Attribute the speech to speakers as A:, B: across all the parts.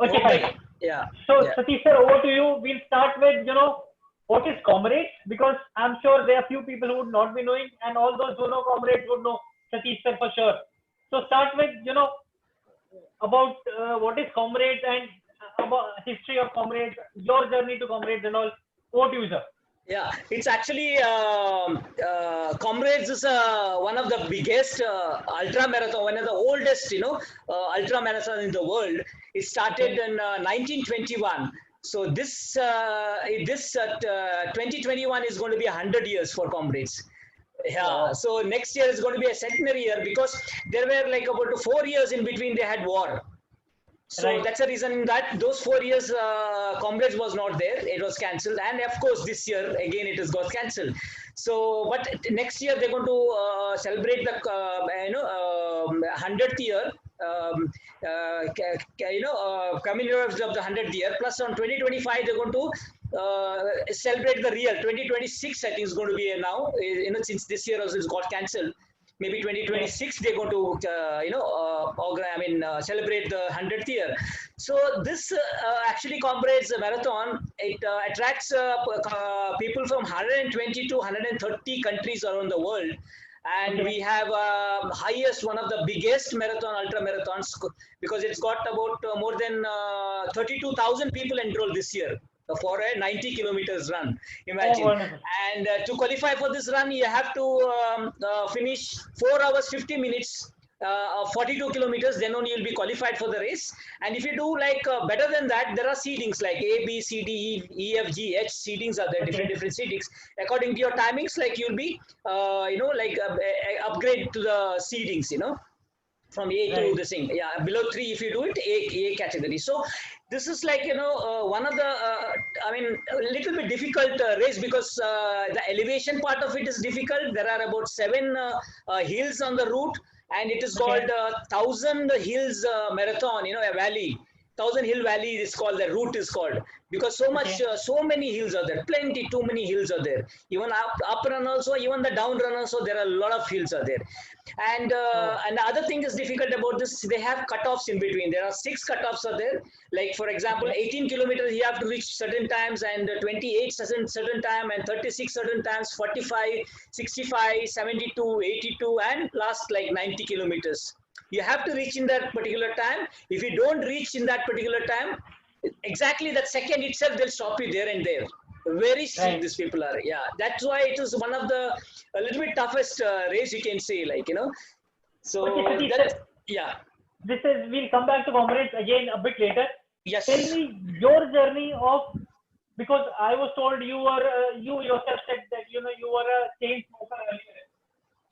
A: Okay, fine.
B: Yeah.
A: So, Satish sir, over to you. We'll start with, what is comrades? Because I'm sure there are few people who would not be knowing, and all those who know comrades would know Satish sir for sure. So, start with, about what is comrades and about history of comrades, your journey to comrades and all. Over to you, sir.
B: Yeah, it's actually Comrades is one of the biggest ultra marathon, one of the oldest, ultra marathon in the world. It started in 1921. So this 2021 is going to be 100 years for Comrades. Yeah.
A: Wow.
B: So next year is going to be a centenary year because there were like about 4 years in between they had war. So
A: Right.
B: that's the reason that those 4 years Comrades was not there. It was cancelled, and of course this year again it has got cancelled. So, but next year they're going to celebrate the 100th year. Coming years of the 100th year. Plus on 2025 they're going to celebrate the real 2026. I think is going to be now. Since this year also it's got cancelled. Maybe 2026 they're going to celebrate the 100th year. So this actually Comrades Marathon, it attracts people from 120 to 130 countries around the world, and we have highest, one of the biggest marathon, ultra marathons, because it's got about more than 32,000 people enrolled this year for a 90 kilometers run. Imagine. And to qualify for this run, you have to finish 4 hours 50 minutes, 42 kilometers. Then only you'll be qualified for the race. And if you do like better than that, there are seedings like A, B, C, D, E, F, G, H. Seedings are there, different seedings. According to your timings, like you'll be, upgrade to the seedings, from A to the thing. Yeah, below 3 if you do it, A category. So this is like, one of the, a little bit difficult race because the elevation part of it is difficult. There are about 7 hills on the route, and it is called 1,000 Hills Marathon, a valley. 1,000 Hill Valley is called, the route is called, because so many hills are there, too many hills are there. Even up run also, even the down run also, there are a lot of hills are there. And the other thing is difficult about this, they have cutoffs in between. There are 6 cutoffs are there. Like for example, 18 kilometers you have to reach certain times, and 28 certain time, and 36 certain times, 45, 65, 72, 82, and last like 90 kilometers. You have to reach in that particular time. If you don't reach in that particular time, exactly that second itself, they'll stop you there and there. Very strict these people are. Yeah, that's why it is one of the a little bit toughest race you can say, like, So
A: we'll come back to Comrades again a bit later.
B: Yes.
A: Tell me your journey of, because I was told you were you yourself said that you were a chain smoker earlier.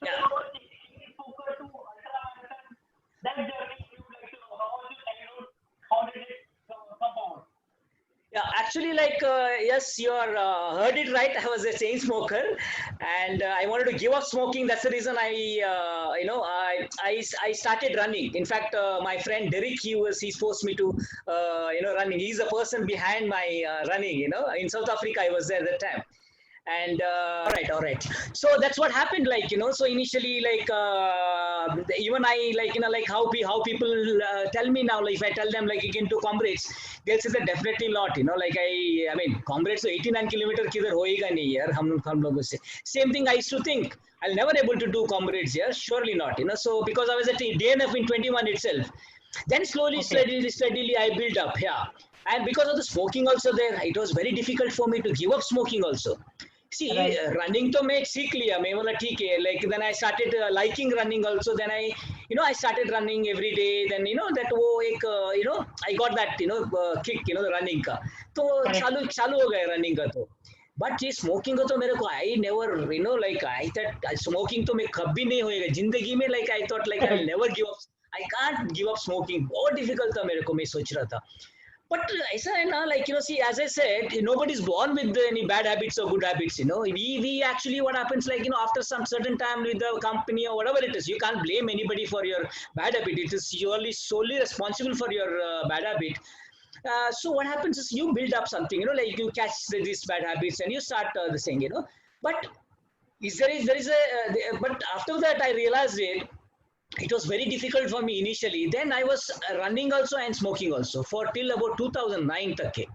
A: So
B: Yeah.
A: you were a chain smoker to ultra-marathon. That journey you would like to know. How was your childhood? How did it come forward?
B: Yeah, actually, like, yes, you heard it right. I was a chain smoker, and I wanted to give up smoking. That's the reason I started running. In fact, my friend Dereck, he forced me to, running. He's the person behind my running. In South Africa, I was there at that time. And all right. So that's what happened. Like, so initially, like, even I, like, like how people tell me now, like, if I tell them, like, you can do Comrades, they'll say that definitely not. Like, I mean, Comrades, so 89 kilometer kidhar hoega nahi yaar, hum logo se. Same thing I used to think. I'll never able to do Comrades here. Surely not. So because I was at DNF in 21 itself, then slowly, steadily, I built up. Yeah. And because of the smoking also there, it was very difficult for me to give up smoking also. See, running to make सीख लिया मैं बोला ठीक है. Like then I started liking running also. Then I started running every day. Then that वो एक I got that kick the running का. तो चालू हो गया running का तो. But ये smoking का तो मेरे को I never like I thought smoking तो मैं कभी नहीं होएगा जिंदगी में. Like I thought like I'll never give up. I can't give up smoking. बहुत difficult था मेरे को. मैं सोच रहा था. But ऐसा है ना, like, see, as I said, nobody's born with any bad habits or good habits, We actually, what happens, like, after some certain time with the company or whatever it is, you can't blame anybody for your bad habit. It is solely responsible for your bad habit. So what happens is you build up something, like you catch these bad habits and you start the thing, But but after that I realized it, it was very difficult for me initially. Then I was running also and smoking also for till about 2009 तक के.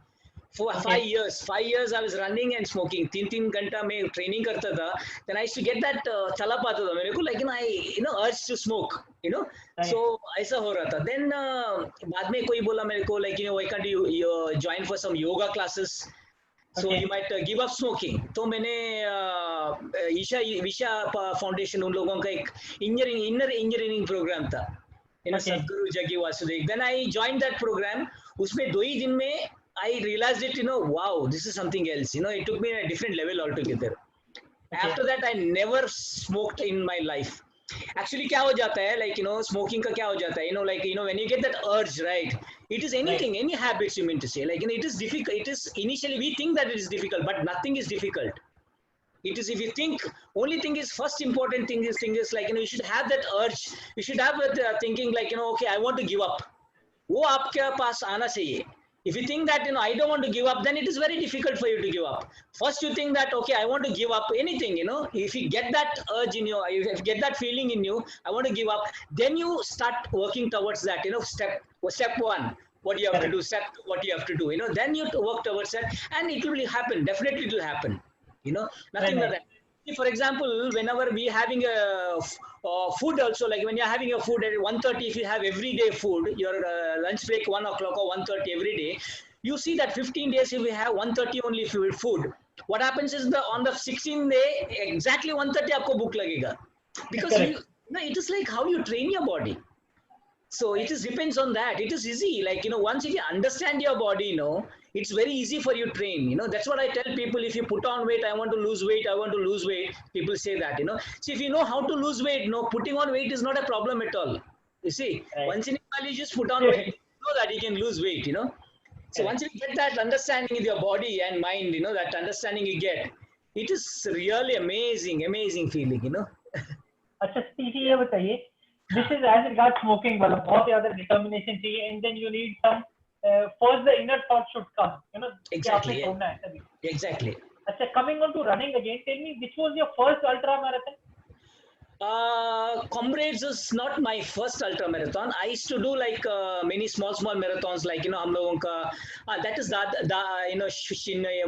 B: For
A: Okay.
B: 5 years I was running and smoking. 3 घंटा मैं training करता था. Then I used to get that तलब आता था मेरे को, like urge to smoke,
A: Right.
B: So ऐसा हो रहा था. Then बाद में कोई बोला मेरे को, like why can't you join for some yoga classes? So
A: Okay.
B: you might give up smoking. तो मैंने ईशा फाउंडेशन उन लोगों का एक इनर इंजीनियरिंग प्रोग्राम था,
A: Okay.
B: सदगुरु जगी Vasudev. Then I joined that program. उसमें 2 ही दिन में I realized it, wow, this is something else. It took me a different level altogether.
A: Okay.
B: After that, I never smoked in my life. Actually, क्या हो जाता है, like smoking का क्या हो जाता है, like when you get that urge, right? It is anything, any habits you mean to say. Like it is difficult. It is initially we think that it is difficult, but nothing is difficult. It is, if you think, only thing is, first important thing is like you should have that urge. You should have that thinking like okay, I want to give up. वो आपके पास आना चाहिए. If you think that I don't want to give up, then it is very difficult for you to give up. First you think that okay, I want to give up anything, if you get that urge in you, if you get that feeling in you, I want to give up, then you start working towards that, step 1, what you have to do, step 2, what you have to do, then you work towards that, and it will happen. Definitely it will happen, nothing like that. For example, whenever we having a food also, like when you're having a food at 1:30, if you have everyday food, your lunch break 1 o'clock or 1:30 every day, you see that 15 days if you have 1:30 only food, what happens is on the 16th day, exactly 1:30 आपको भूख लगेगा. Because it is like how you train your body. So it is depends on that. It is easy. Like, once if you understand your body, it's very easy for you to train. That's what I tell people. If you put on weight, I want to lose weight, I want to lose weight. People say that, So if you know how to lose weight, putting on weight is not a problem at all. You see,
A: Right.
B: once in a while you just put on weight, you know that you can lose weight, So once you get that understanding in your body and mind, that understanding you get, it is really amazing feeling,
A: अच्छा स्टीसी ये बताइए, this is as regards smoking वाला बहुत ज़्यादा determination चाहिए, and then you need some first the inner thought should come, कि
B: Exactly,
A: आपने
B: yeah.
A: छोड़ना है तभी.
B: Exactly.
A: अच्छा, coming on to running again, tell me which was your first ultra marathon?
B: Comrades is not my first ultra marathon. I used to do like many small marathons, like हम लोगों का that is that in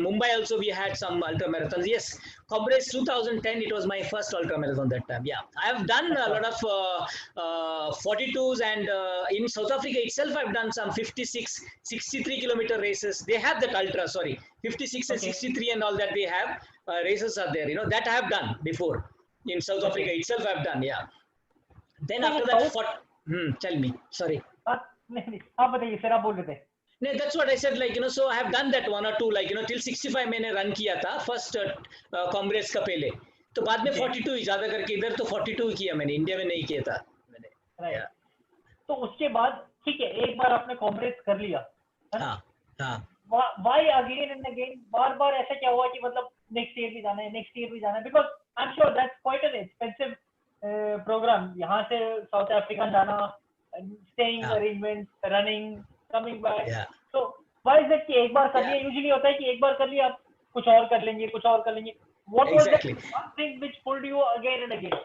B: Mumbai also we had some ultra marathons. Yes, Comrades 2010, it was my first ultra marathon that time. Yeah, I have done a lot of 42s, and in South Africa itself I've done some 56, 63 kilometer races. They have that ultra, 56 and 63 and all that they have races are there. That I have done before. In South Africa itself I've done, yeah. Then after that, tell me, sorry.
A: नहीं, आप बताइए, फिर आप बोल रहे थे.
B: No, that's what I said, like, so I have done that 1 or 2, like, till 65 मैंने run किया था, first Comrades का पहले. तो बाद में 42 ही ज़्यादा करके, इधर तो 42 ही किया मैंने, इंडिया में नहीं किया था मैंने.
A: Right. तो उसके बाद, ठीक है, एक बार आपने Comrades कर लिया.
B: हाँ.
A: Why again and again? बार ऐसा क्या हुआ कि मतलब next year भी जाना है, because I'm sure that's quite an expensive program. यहाँ से South Africa जाना, staying arrangements, running, coming back.
B: Yeah.
A: So why is it कि एक बार कर लिया? Usually होता है कि एक बार कर लिया, आप कुछ और कर लेंगे. What was that one thing which pulled you again and again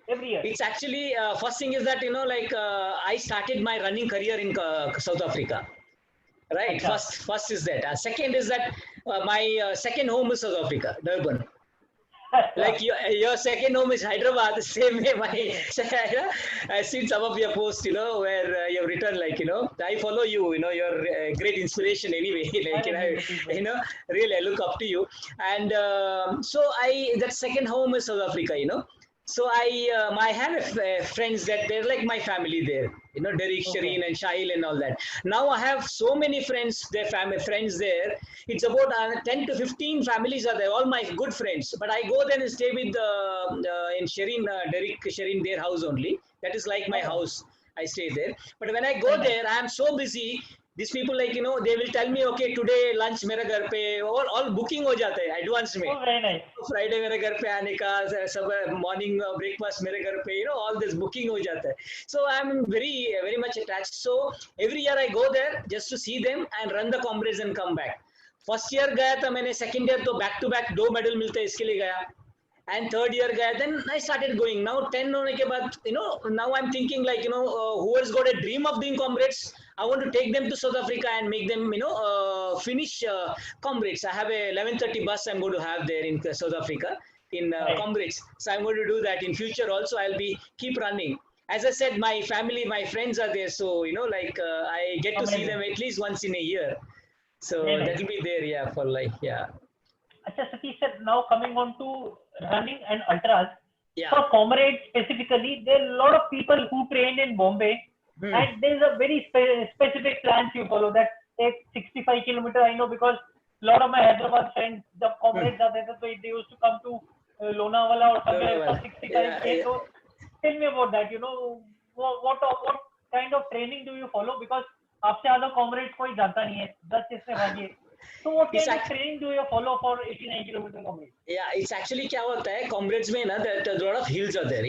A: every year?
B: It's actually first thing is that like I started my running career in South Africa. Right. First is that. Second is that my second home is South Africa, Durban. Like your second home is Hyderabad. Same way I've seen some of your posts, where you've written like, I follow you, you're a great inspiration anyway. Like, really I look up to you. And so that second home is South Africa, So I have friends that they're like my family there, Dereck, Shireen and Shahil and all that. Now I have so many friends, their family friends there. It's about 10 to 15 families are there, all my good friends. But I go there and stay with in Shireen, Dereck, Shireen, their house only. That is like my house. I stay there. But when I go there, I am so busy. These people, like, they will tell me, okay, today lunch मेरे घर पे, all booking हो जाता है advance में.
A: Oh, very nice.
B: Friday मेरे घर पे आने का, सब morning breakfast मेरे घर पे, all this booking हो जाता है. So I'm very much attached. So every year I go there just to see them and run the Comrades and come back. First year गया था मैंने, second year तो back to back 2 medal मिलते हैं इसके लिए गया. And third year gaya, then I started going. Now 10 hone ke baad, now I'm thinking like, who has got a dream of doing comrades, I want to take them to South Africa and make them, finish comrades. I have a 11:30 bus I'm going to have there in South Africa in comrades. So I'm going to do that in future also. I'll be keep running. As I said, my family, my friends are there. So, I get to see them at least once in a year. So that will be there, yeah, for life, yeah.
A: Achha, Satish sir, now coming on to running and ultras.
B: Yeah.
A: For comrades specifically, there are a lot of people who train in Bombay, and there's a very specific plans you follow. That take 65 kilometer. I know because a lot of my Hyderabad friends, the comrades are there, so they used to come to Lonavala or somewhere for 65 k. So tell me about that. What kind of training do you follow? Because आपसे ज़्यादा comrades कोई जानता नहीं है. 10 इससे भागिए. So what kind of training do you follow for 89 kilometer comrades?
B: Yeah, it's actually क्या होता है comrades में ना, that a lot of hills are there,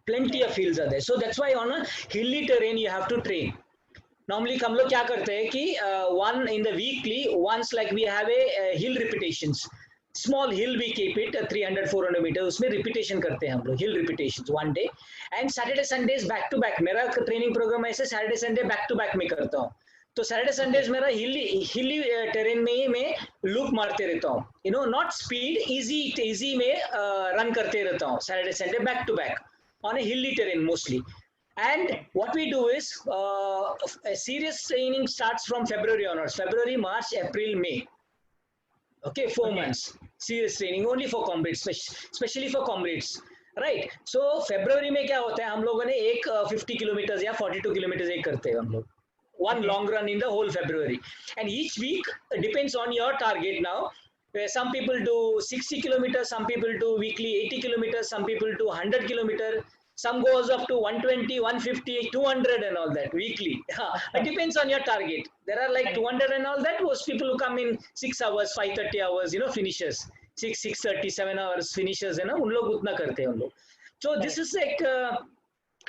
B: plenty of hills are there. So that's why on a hilly terrain you have to train. Normally हम लोग क्या करते हैं कि one in the weekly once, like we have a hill repetitions. Small hill we keep it 300-400 meters, उसमें repetition करते हैं हम लोग, hill repetitions one day. And Saturday Sundays back to back. मेरा training program ऐसे Saturday Sunday back to back में करता हूँ. तो सैटरडे संडेज मेरा हिली टेरेन में ही मैं लूप मारते रहता हूँ, नॉट स्पीड, इजी में रन करते रहता हूँ Saturday Sunday back to back on a hilly terrain mostly. And what we do is serious training starts from February onwards, February March April May, okay, 4 months serious training only for comrades, especially for comrades, right? So February में क्या होता है, हम लोगों ने एक 50 kilometre या 42 kilometre एक करते हैं हम लोग, one long run in the whole February. And each week depends on your target now. Some people do 60 kilometers, some people do weekly 80 kilometers, some people do 100 kilometers, some goes up to 120, 150, 200 and all that weekly. It depends on your target. There are like 200 and all that. Most people who come in 6 hours, 5:30 hours, finishers. 6:30, 7 hours finishers, उन लोग उतना करते हैं उन लोग. So this is like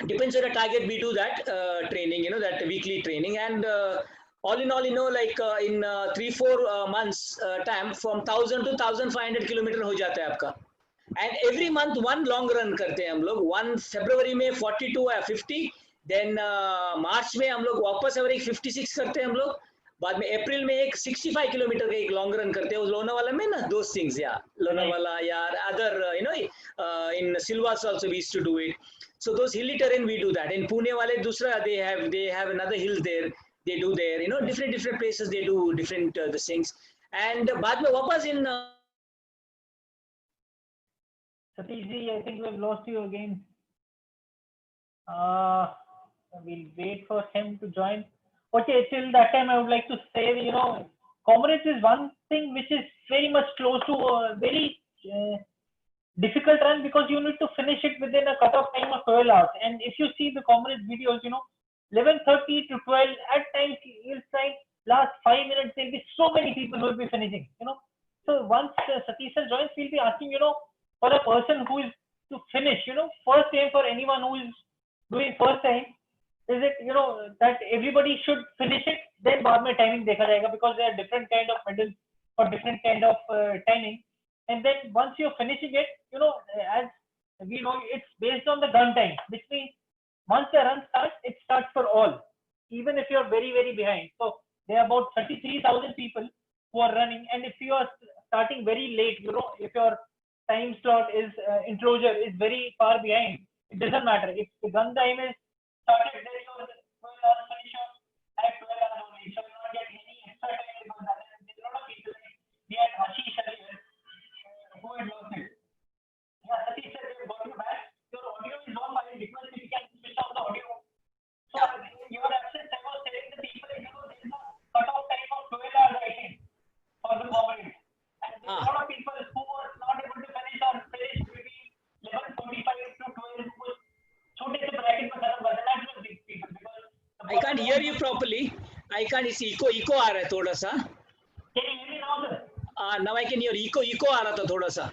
B: depends on the target. We do that training, that weekly training, and all in all, like in 3-4 months time, from 1000 to 1500 kilometer हो जाता है आपका. And every month one long run करते हैं हम लोग. One February में 42 या 50, then March में हम लोग वापस और एक 56 करते हैं हम लोग. बाद में अप्रैल में एक 65 किलोमीटर का एक लॉन्ग रन करते हैं लोनावाला में ना, those things, yeah, लोनावाला या other in Silvas also we used to do it. So those hilly terrain we do that. In Pune वाले दूसरा they have another hill there, they do there, different places they do different the things. And बाद में वापस in
A: Satish ji, I think we have lost you again. We'll wait for him to join. Okay, till that time I would like to say, comrades is one thing which is very much close to a very difficult run, because you need to finish it within a cut-off time of 12 hours. And if you see the comrades videos, 11:30 to 12, at times you'll find last 5 minutes there'll be so many people who will be finishing, So once Satish sir joins, we'll be asking, for a person who is to finish, first aim for anyone who is doing first time, is it, that everybody should finish it, then बाद में timing देखा जाएगा, because there are different kind of medals for different kind of timing. And then once you're finishing it, as we know, it's based on the gun time, which means once the run starts, it starts for all, even if you're very, very behind. So there are about 33,000 people who are running, and if you are starting very late, if your time slot is enclosure is very far behind, it doesn't matter. If the gun time is started, then you are 12 hours finish at 12 hours only, so you don't get any extra time because there's a lot of people. We had Ashish earlier who had lost it. Yeah, Satish said we got you back. Your audio is on, but request if you can switch off the audio. So your absence, I was telling the people, there's a cut-off time of 12 hours, I think, for the moment. And there's a lot of people who were not able to finish or finish between 11:45 to 12, who was छोटे से bracket में खत्म कर देना. That's big people, because
B: I can't hear you properly. I can't. It's echo आ रहा है थोड़ा सा.
A: Can you hear me now, sir?
B: Now I can hear echo आ रहा था थोड़ा सा.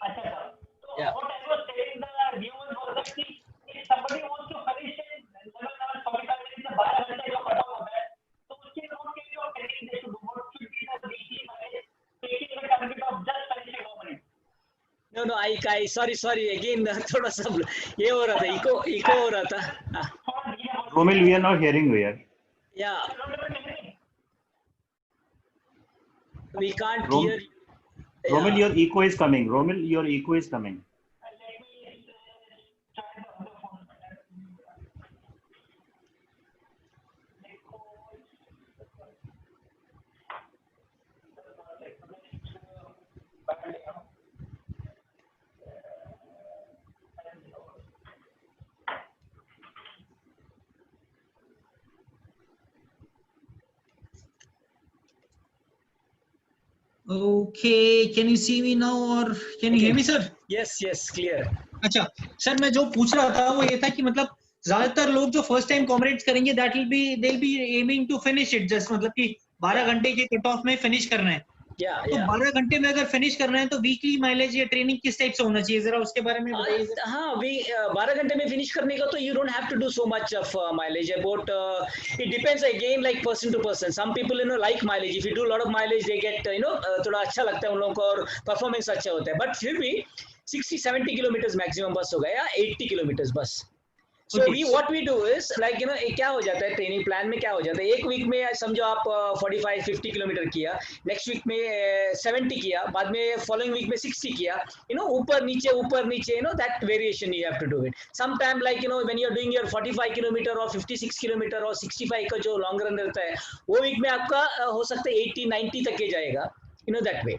A: अच्छा sir. So what I was telling the viewers was that if somebody wants to finish in 11 hours 45 minutes, the 12 घंटे जो खत्म होता है, तो उसके लोगों के जो training they should do, what should be the weekly target, taking the target of just finishing 1 minute.
B: no, I sorry again थोड़ा सा ये हो रहा था, इको हो रहा था.
C: Rommel, we are not hearing you here.
B: Yeah, we can't
C: Rom-
B: hear.
C: Rommel,
B: Yeah.
C: your echo is coming. Rommel, your echo is coming.
D: Okay, can you see me now or can you hear me, sir?
B: Yes, clear.
D: अच्छा sir, मैं जो पूछ रहा था वो ये था कि मतलब ज्यादातर लोग जो फर्स्ट टाइम कॉमरेड्स करेंगे they'll be aiming to finish it just मतलब कि 12 घंटे के कट ऑफ में फिनिश करना है.
B: Yeah,
D: तो 12 घंटे में अगर फिनिश करना है तो वीकली माइलेज या ट्रेनिंग किस टाइप से होना चाहिए, जरा उसके बारे में बताइए सर.
B: हाँ, 12 घंटे में फिनिश करने का तो you don't have to do so much of mileage. About it depends again like person to person. Some people like mileage. If you do a lot of mileage, they get थोड़ा अच्छा लगता है उन लोगों को और परफॉर्मेंस अच्छा होता है. बट फिर भी 60-70 किलोमीटर मैक्सिमम बस होगा या 80 किलोमीटर बस. So what we do is like क्या हो जाता है ट्रेनिंग प्लान में, क्या हो जाता है एक वीक में समझो आप 45-50 किलोमीटर किया, नेक्स्ट वीक में 70 किया, बाद में फॉलोइंग वीक में 60 किया, ऊपर नीचे that variation you have to do it. Sometime like when you are doing your 45 kilometre और 56 किलोमीटर और 65 का जो लॉन्ग रन रहता है वो वीक में आपका हो सकता है 80-90 तक के जाएगा, that way.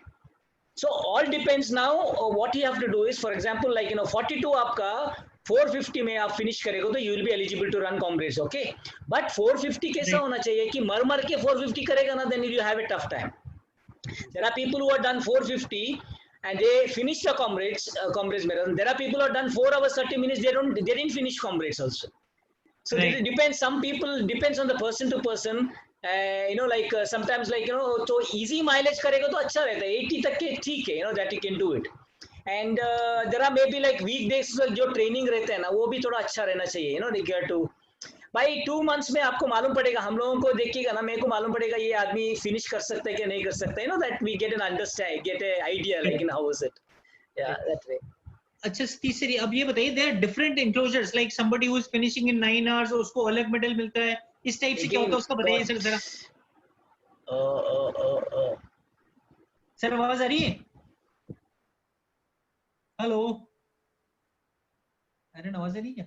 B: So all depends now what you have to do is, for example like 42 आपका 450 में आप फिनिश करेगा तो you will be eligible to run Comrades. Okay, but 450 कैसा होना चाहिए कि मर के 450 करेगा ना, then you have a tough time. There are people who have done 450 and they finish the comrades marathon. There are people who have done 4 hours 30 minutes, they didn't finish comrades also. So it depends, some people depends on the person to person. Like sometimes like तो easy mileage करेगा तो अच्छा रहता है, 80 तक के ठीक है, that you can do it. And there are maybe like weekdays जो ट्रेनिंग रहते हैं ना वो भी थोड़ा अच्छा रहना चाहिए, रिगार्ड टू भाई 2 months में आपको मालूम पड़ेगा, हम लोगों को देखिएगा ना, मेरे को मालूम पड़ेगा ये आदमी फिनिश कर सकता है क्या नहीं कर सकता है, that we get an understand, get a idea like how is it. Yeah, that way.
D: अच्छा तीसरी, अब ये बताइए, there are different enclosures like somebody who is finishing in 9 hours उसको अलग मेडल मिलता है, इस टाइप से क्या होता है उसका बताइए सर जरा. सर आवाज आ रही है? हेलो, अरे आवाज आ रही है क्या?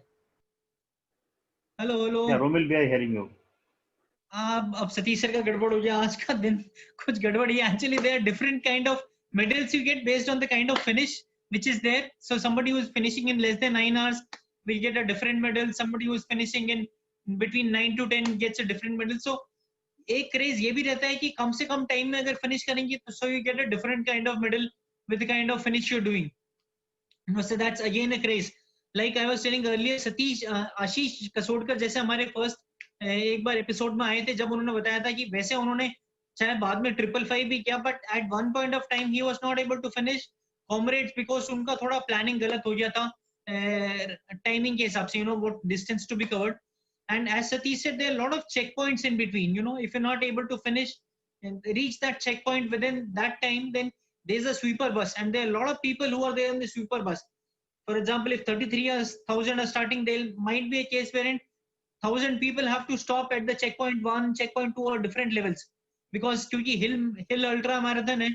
D: Hello.
C: Yeah, Rommel, we are hearing you.
D: अब सतीश सर का गड़बड़ हो गया, आज का दिन कुछ गड़बड़ है. Actually there are different kind of medals you get based on the kind of finish which is there. So somebody who is finishing in less than 9 hours will get a different medal. Somebody who is finishing in between 9 to 10 gets a different medal. So एक craze ये भी रहता है कि कम से कम time में अगर finish करेंगे तो so you get a different kind of medal with the kind of finish you're doing. So that's again a craze. Like I was telling earlier, Satish, आशीष कसोड़कर जैसे हमारे फर्स्ट एक बार एपिसोड में आए थे, जब उन्होंने बताया था कि वैसे उन्होंने चाहे बाद में 555 भी किया, but at one point of time he was not able to finish Comrades because उनका थोड़ा प्लानिंग गलत हो गया था टाइमिंग के हिसाब से, what distance to be covered. And as Satish said, there are a lot of checkpoints in between. If you're not able to finish and reach that checkpoint within that time, then there's a sweeper bus, and there are a lot of people who are there in the sweeper bus. For example, if 33,000 are starting, there might be a case wherein 1,000 people have to stop at the checkpoint 1, checkpoint 2 or different levels, because क्योंकि hill ultra marathon है,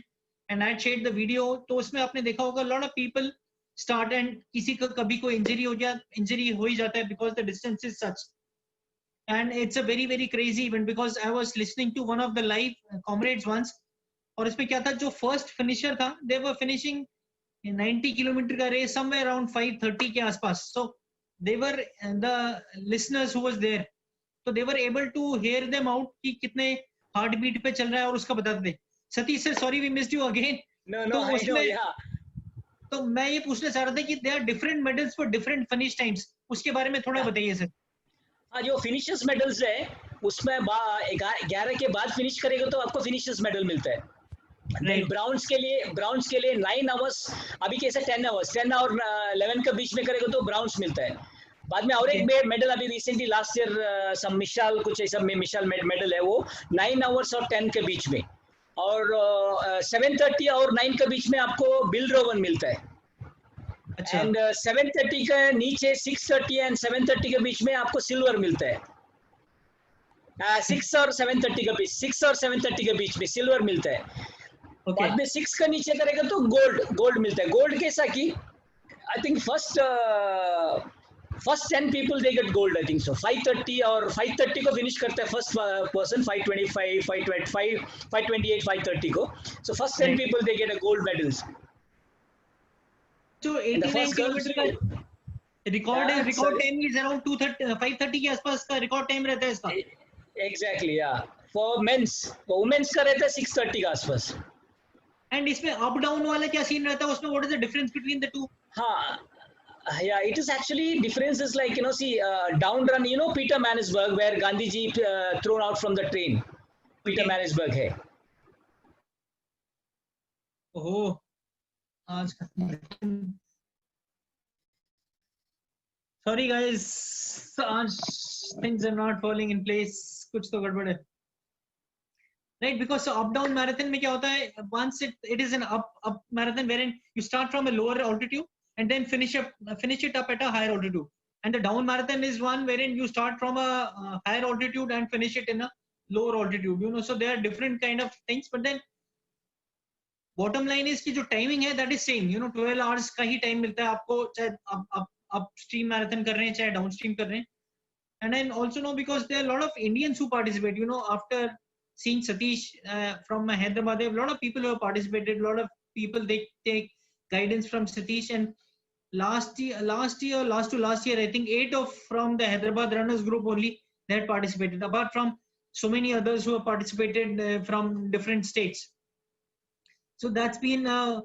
D: and I shared the video, तो उसमें आपने देखा होगा a lot of people start and किसी का कभी कोई इंजरी हो ही जाता है because the distance is such. And it's a very very crazy event because I was listening to one of the live comrades once, और इसमें क्या था, जो first finisher था, they were finishing 90 किलोमीटर का रेस somewhere around 5:30 के आसपास. So they were the listeners who was there, so they were able to hear them out कि कितने हार्ट बीट पे चल रहा है और उसका बताते थे. Satish sir, sorry we missed you again.
B: No, I know, yeah.
D: तो मैं ये पूछना चाह रहा था कि there are different medals for different finish times, उसके बारे में थोड़ा बताइए सर.
B: हाँ, जो फिनिशर्स मेडल्स है उसमें 11 के बाद फिनिश करेगा तो आपको फिनिशर्स मेडल मिलता है. ब्राउन्स के लिए 9 आवर्स, अभी कैसे 10 आवर्स 10 और 11 के बीच में करेगा तो ब्राउन्स मिलता है. बाद में और एक मेडल अभी रिसेंटली लास्ट ईयर सम मिशाल कुछ ऐसा में मिशाल मेडल है, वो 9 आवर्स और 10 के बीच में, और 7:30 और 9 के बीच में आपको बिल रोवन मिलता है.
D: अच्छा
B: एंड 7:30 का नीचे 6:30 एंड 7:30 के बीच में आपको सिल्वर मिलता है. 6 और 7:30 के बीच, 6 और 7:30 के बीच में सिल्वर मिलता है.
D: ओके
B: बाद में 6 का नीचे करेगा तो गोल्ड मिलता है. गोल्ड कैसा कि I think first 10 people they get gold. I think so. 5:30 और 5:30 को फिनिश करता है फर्स्ट पर्सन. 5:25, 5:25, 5:28, 5:30 को. So first 10 people they get a gold medals.
D: तो
B: And the
D: 89
B: first girls
D: kilometre का record
B: Yeah,
D: record
B: sorry.
D: Time is around 5:30 के आसपास का रिकॉर्ड टाइम रहता है इसका.
B: Exactly, yeah. For men's, for women's का रहता है 6:30 के आसपास.
D: एंड इसमें अप डाउन वाला क्या सीन रहता है उसमें? What is the difference between the two?
B: हाँ. Yeah, it is actually difference is like see down run, Peter Manisberg where Gandhi ji thrown out from the train. Peter
D: Okay.
B: Manisberg है.
D: ओह आज sorry guys, आज things are not falling in place. कुछ तो गड़बड़ है. Right, because so up down marathon में क्या होता है? Once it is an up marathon wherein you start from a lower altitude and then finish it up at a higher altitude. And the down marathon is one wherein you start from a higher altitude and finish it in a lower altitude. So there are different kind of things, but then bottom line is कि जो timing है that is same. 12 hours का ही time मिलता है आपको, चाहे upstream marathon कर रहे हैं चाहे downstream कर रहे हैं. And then also because there are a lot of Indians who participate. After seeing Satish from Hyderabad, there are a lot of people who have participated. A lot of people they take guidance from Satish. And last to last year, I think 8 from the Hyderabad runners group only they had participated. Apart from so many others who have participated from different states. So that's been a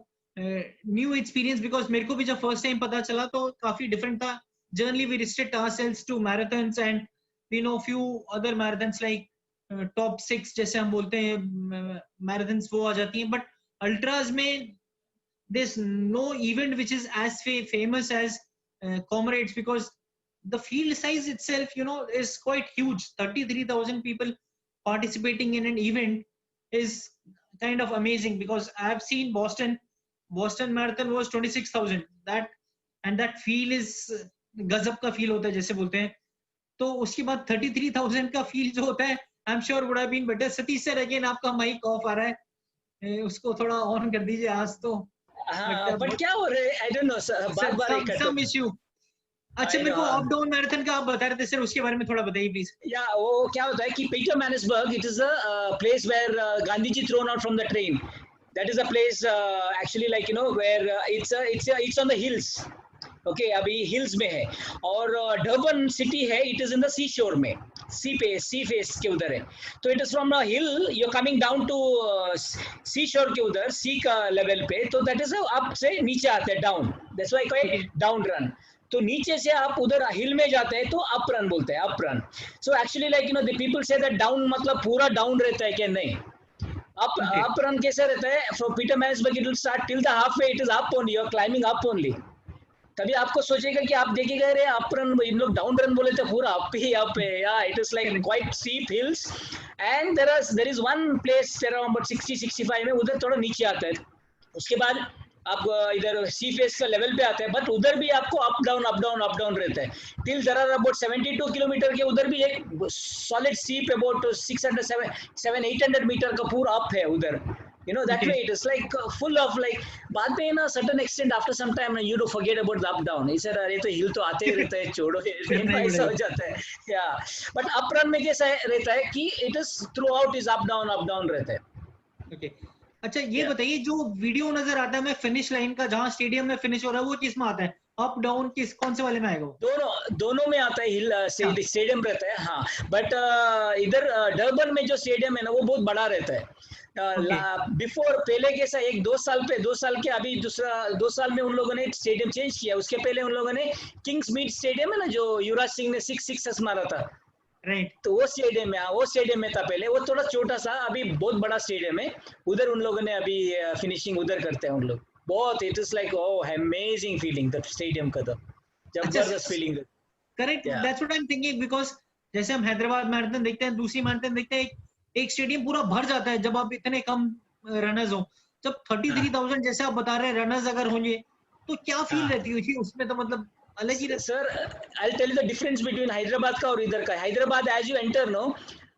D: new experience because मेरे को भी जब first time पता चला तो काफी different था. Generally we restrict ourselves to marathons and few other marathons like top 6 जैसे हम बोलते हैं marathons वो आ जाती हैं. But ultras में there's no event which is as famous as Comrades because the field size itself is quite huge. 33,000 people participating in an event is kind of amazing because I have seen Boston Marathon was 26,000. That feel is गजब का feel होता है जैसे बोलते हैं. तो उसके बाद 33,000 का फील जो होता है I am sure would have been better. Satish sir again आपका माइक ऑफ आ रहा है, उसको थोड़ा ऑन कर दीजिए आज तो.
B: हाँ, बट क्या हो रहा है आई डोंट नो सर, बार-बार
D: सम इश्यू. अच्छा मेरे को अप डाउन मैराथन का आप बता रहे थे सर, उसके बारे में थोड़ा बताइए प्लीज.
B: या वो क्या होता है कि Pietermaritzburg it is a place where Gandhi ji thrown out from the train. That is a place actually like where it's on the hills. Okay, अभी हिल्स में है. और डर्बन सिटी है, it is in the sea shore में, sea face के उधर है. तो it is from a hill you are coming down to sea shore के उधर, सी का लेवल पे. तो दैट इज अप से नीचे आते हैं down. That's why called down run. तो नीचे से आप उधर हिल में जाते हैं तो अप रन बोलते हैं, up run. So actually like the people say that down मतलब पूरा डाउन रहता है क्या? नहीं. अप रन कैसे रहता है? From Pietermaritzburg it will start till the half way, it is up only, you are climbing up only. तभी आपको सोचेगा कि आप देखेगा रे अप रन, इन लोग डाउन रन बोले थे, पूरा अप ही अप है. या it is like quite steep hills and there is one place around 60-65 में, उधर थोड़ा नीचे आता है. उसके बाद आप इधर सी फेस का लेवल पे आते हैं, बट उधर भी आपको अप डाउन रहता है till there are about 72 kilometre के. उधर भी एक सॉलिड स्टीप अबाउट 600-700-800 मीटर का पूरा अप है उधर. That way it is like full of like बाद में ना certain extent after some time you do forget about the up down. इसे अरे तो हिल तो आते ही रहता है, छोड़ो ऐसा हो जाता है. बट अप रन में कैसा रहता है कि it is throughout is up down रहता है.
D: Okay. अच्छा ये बताइए, जो वीडियो नजर आता है मैं फिनिश लाइन का, जहाँ स्टेडियम में फिनिश हो रहा है, वो किस में आता है? अप डाउन कौन से वाले में आएगा?
B: दोनों में आता है. हिल स्टेडियम रहता है. हाँ, बट इधर डर्बन में जो स्टेडियम है ना वो बहुत बड़ा रहता है. बिफोर पहले कैसा 2 साल के अभी दूसरा 2 साल में उन लोगों ने स्टेडियम चेंज किया. उसके पहले उन लोगों ने किंग्स मीट स्टेडियम है ना, जो युवराज सिंह ने 6 सिक्सेस मारा था.
D: राइट.
B: तो वो स्टेडियम में था पहले. वो थोड़ा छोटा सा, अभी बहुत बड़ा स्टेडियम है. उधर उन लोगों ने अभी फिनिशिंग उधर करते हैं उन लोग. बहुत it is like amazing feeling the stadium का, तो जबरदस्त feeling.
D: Correct, that's what I am thinking. Because जैसे हम हैदराबाद मैराथन देखते हैं, दूसरी मैराथन देखते हैं, एक स्टेडियम पूरा भर जाता है जब आप इतने कम रनर्स हो. जब 33,000 जैसे आप बता रहे हैं रनर्स अगर होंगे तो क्या फील रहती है उसमें? तो मतलब अलग ही रहता।
B: Sir, I'll tell you the difference between Hyderabad ka और इधर का. Hyderabad, as you enter, no,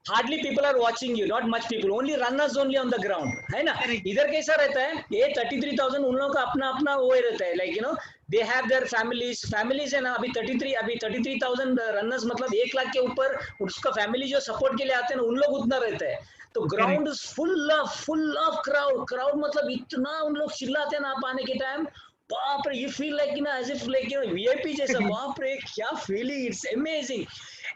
B: hardly people are watching you, not much people, only runners only on the ground, है ना?
D: Correct.
B: इधर कैसा रहता है? ये 33,000 उन लोगों का अपना अपना वो रहता है, like you know, they have their families है ना. अभी 33,000 runners मतलब 1 लाख के ऊपर उसका फैमिली जो सपोर्ट के लिए आते हैं ना, उन लोग उतना रहता है. तो ground is full of crowd मतलब इतना उन लोग चिल्लाते हैं ना आप आने के टाइम, बाप रे, यू फील लाइक ना as if like you know VIP जैसा. बाप रे क्या फीलिंग, इट्स अमेजिंग.